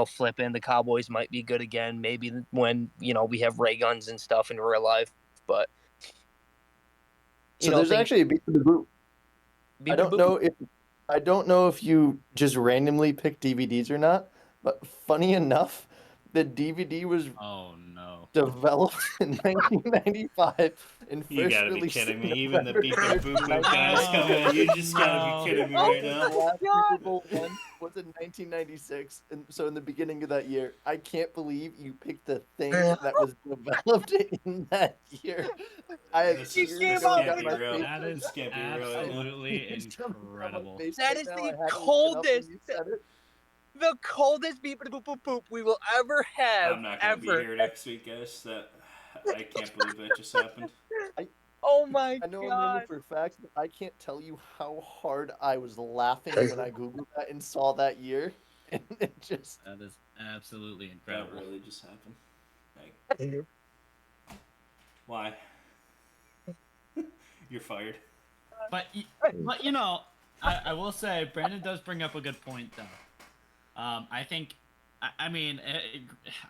flipping. The Cowboys might be good again, maybe when, we have ray guns and stuff in real life. But, so there's actually a beat for the boot. I don't know if you just randomly pick DVDs or not, but funny enough, The DVD was Oh no. developed in 1995 and You first gotta be released kidding in me. Even the Beep November Beep Boop Boop 1995. guys come in. You just gotta No. be kidding me Oh right my now. The last God. Super Bowl one was in 1996, and so in the beginning of that year, I can't believe you picked the thing that was developed in that year. I have This You is came this up can't with be a- real. That is This can't be real right now. absolutely It's jumping down my incredible. face That right is now. the I had to look it up when coldest, you said it. the coldest beep boop boop boop we will ever have. I'm not gonna be ever. here next week, guys. That I can't believe that just happened. Oh my I know I'm God. only for facts, but I can't tell you how hard I was laughing when I googled that and saw that year, and it just That is absolutely That incredible. really just happened. Like, why? You're fired. But you know, I will say Brandon does bring up a good point though. I think, I mean,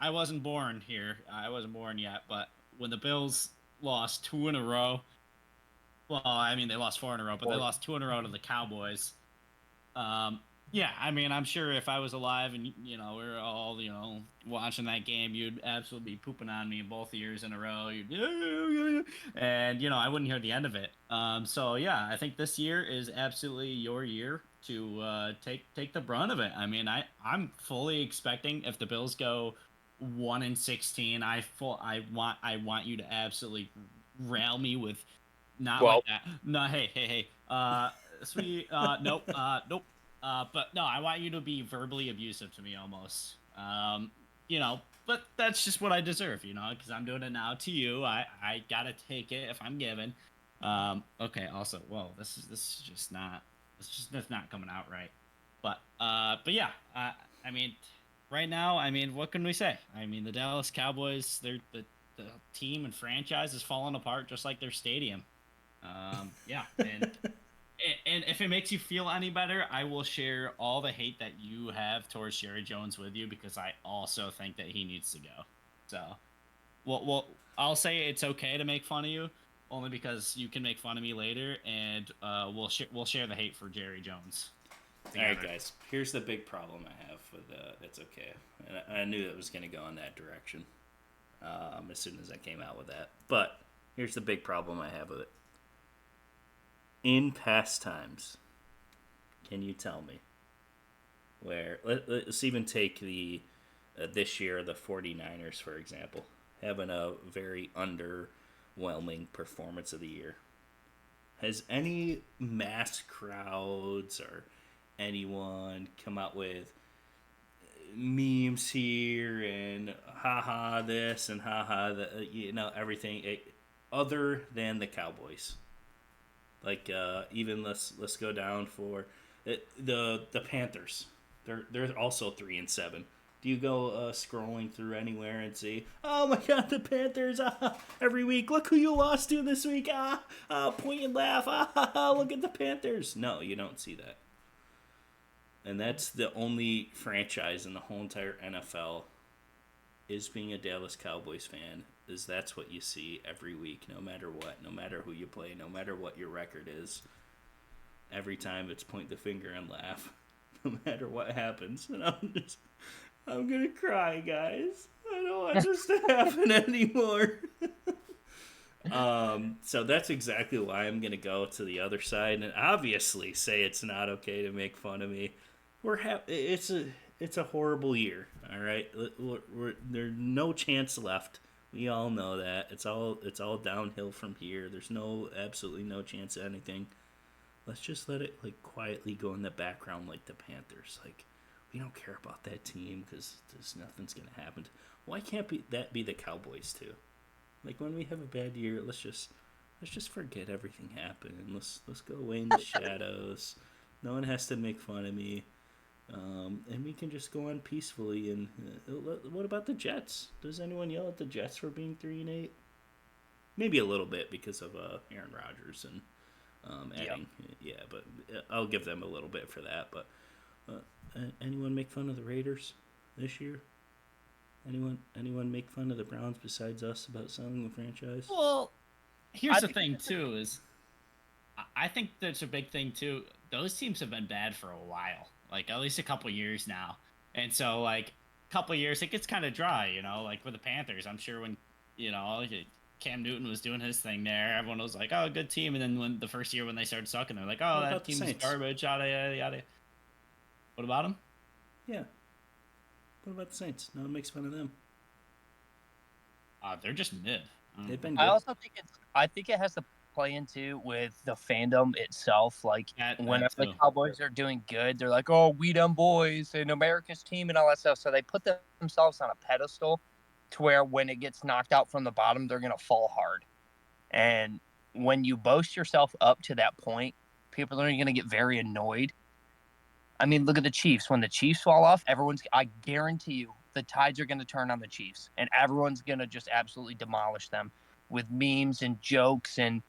I wasn't born here. I wasn't born yet. But when the Bills lost 2 in a row, well, I mean they lost 4 in a row, but they lost 2 in a row to the Cowboys. Yeah, I mean, I'm sure if I was alive and we were all watching that game, you'd absolutely be pooping on me both years in a row. And I wouldn't hear the end of it. So yeah, I think this year is absolutely your year to take the brunt of it. I mean, I'm fully expecting if the Bills go 1-16, I want you to absolutely rail me with not Well- like that. No, hey. Sweet. Nope. Nope. But no, I want you to be verbally abusive to me almost. But that's just what I deserve, because I'm doing it now to you. I gotta take it if I'm given. Okay. Also, whoa, this is just not. That's not coming out right. But yeah. I mean, right now, I mean, what can we say? I mean, the Dallas Cowboys, the team and franchise is falling apart just like their stadium. Yeah, and if it makes you feel any better, I will share all the hate that you have towards Jerry Jones with you because I also think that he needs to go. So, well, I'll say it's okay to make fun of you, only because you can make fun of me later, and we'll share the hate for Jerry Jones. All right, together. guys. Here's the big problem I have with it's okay, and I knew it was gonna go in that direction as soon as I came out with that. But here's the big problem I have with it. In past times, can you tell me where let's even take the this year the 49ers for example, having a very underwhelming performance of the year. Has any mass crowds or anyone come out with memes here and haha this and haha that, everything other than the Cowboys? Like even let's go down for the Panthers. They're also 3-7. Do you go scrolling through anywhere and see? Oh my God, the Panthers! Every week, look who you lost to this week! Point and laugh! Look at the Panthers! No, you don't see that. And that's the only franchise in the whole entire NFL. Is being a Dallas Cowboys fan. Is that's what you see every week, no matter what, no matter who you play, no matter what your record is. Every time it's point the finger and laugh, no matter what happens. And I'm gonna cry, guys. I don't want this to happen anymore. So that's exactly why I'm gonna go to the other side and obviously say it's not okay to make fun of me. It's a horrible year. All right, there's no chance left. We all know that. It's all downhill from here. There's absolutely no chance of anything. Let's just let it quietly go in the background like the Panthers. We don't care about that team because there's nothing's gonna happen. Why can't that be the Cowboys too? When we have a bad year, let's just forget everything happened. Let's go away in the shadows. No one has to make fun of me. And we can just go on peacefully. And what about the Jets? Does anyone yell at the Jets for being 3-8? Maybe a little bit because of Aaron Rodgers and adding. Yeah, but I'll give them a little bit for that. But anyone make fun of the Raiders this year? Anyone make fun of the Browns besides us about selling the franchise? Well, here's the thing too is, I think that's a big thing too. Those teams have been bad for a while, at least a couple years now, and so couple years, it gets kind of dry, like with the Panthers. I'm sure when, Cam Newton was doing his thing there, everyone was like, oh, good team. And then when the first year when they started sucking, they're like, oh, What that about the team's Saints? garbage, yada, yada, yada. What about them? Yeah. What about the Saints? No one makes fun of them. They're just mid. They've been I good. also think it has to play into with the fandom itself. Like That whenever the too. Cowboys are doing good, they're like, "Oh, we them boys and America's team and all that stuff." So they put themselves on a pedestal to where when it gets knocked out from the bottom, they're gonna fall hard. And when you boast yourself up to that point, people are gonna get very annoyed. I mean, look at the Chiefs. When the Chiefs fall off, I guarantee you, the tides are going to turn on the Chiefs, and everyone's going to just absolutely demolish them with memes and jokes and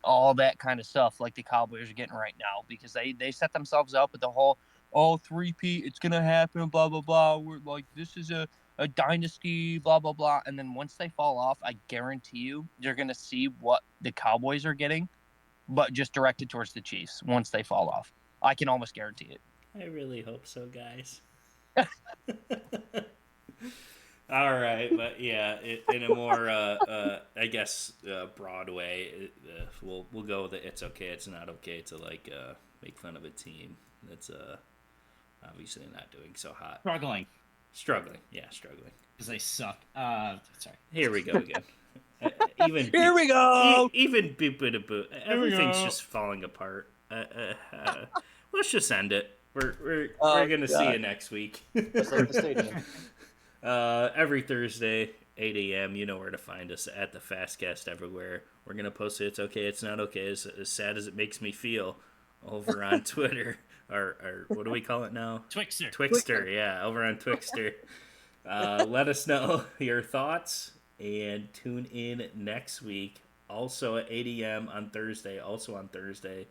all that kind of stuff like the Cowboys are getting right now because they set themselves up with the whole, oh, 3-peat, it's going to happen, blah, blah, blah. We're like, this is a dynasty, blah, blah, blah. And then once they fall off, I guarantee you, you're going to see what the Cowboys are getting, but just directed towards the Chiefs once they fall off. I can almost guarantee it. I really hope so, guys. All right, but yeah, in a more, I guess, broad way, we'll go with it's okay, it's not okay to like make fun of a team that's obviously not doing so hot. Struggling. Yeah, struggling. Because they suck. Sorry. Here we go again. Here we go. Even boop boop boop. Everything's just falling apart. Let's just end it. We're gonna see you next week. Just like the stadium. Every Thursday, 8 a.m. You know where to find us at the Fastcast everywhere. We're gonna post it. It's okay. It's not okay. As sad as it makes me feel, over on Twitter or what do we call it now? Twixter. Yeah, over on Twixter. Let us know your thoughts and tune in next week. Also at 8 a.m. on Thursday. Also on Thursday.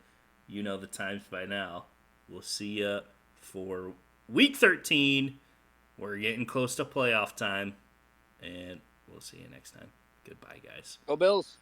You know the times by now. We'll see you for week 13. We're getting close to playoff time. And we'll see you next time. Goodbye, guys. Go Bills.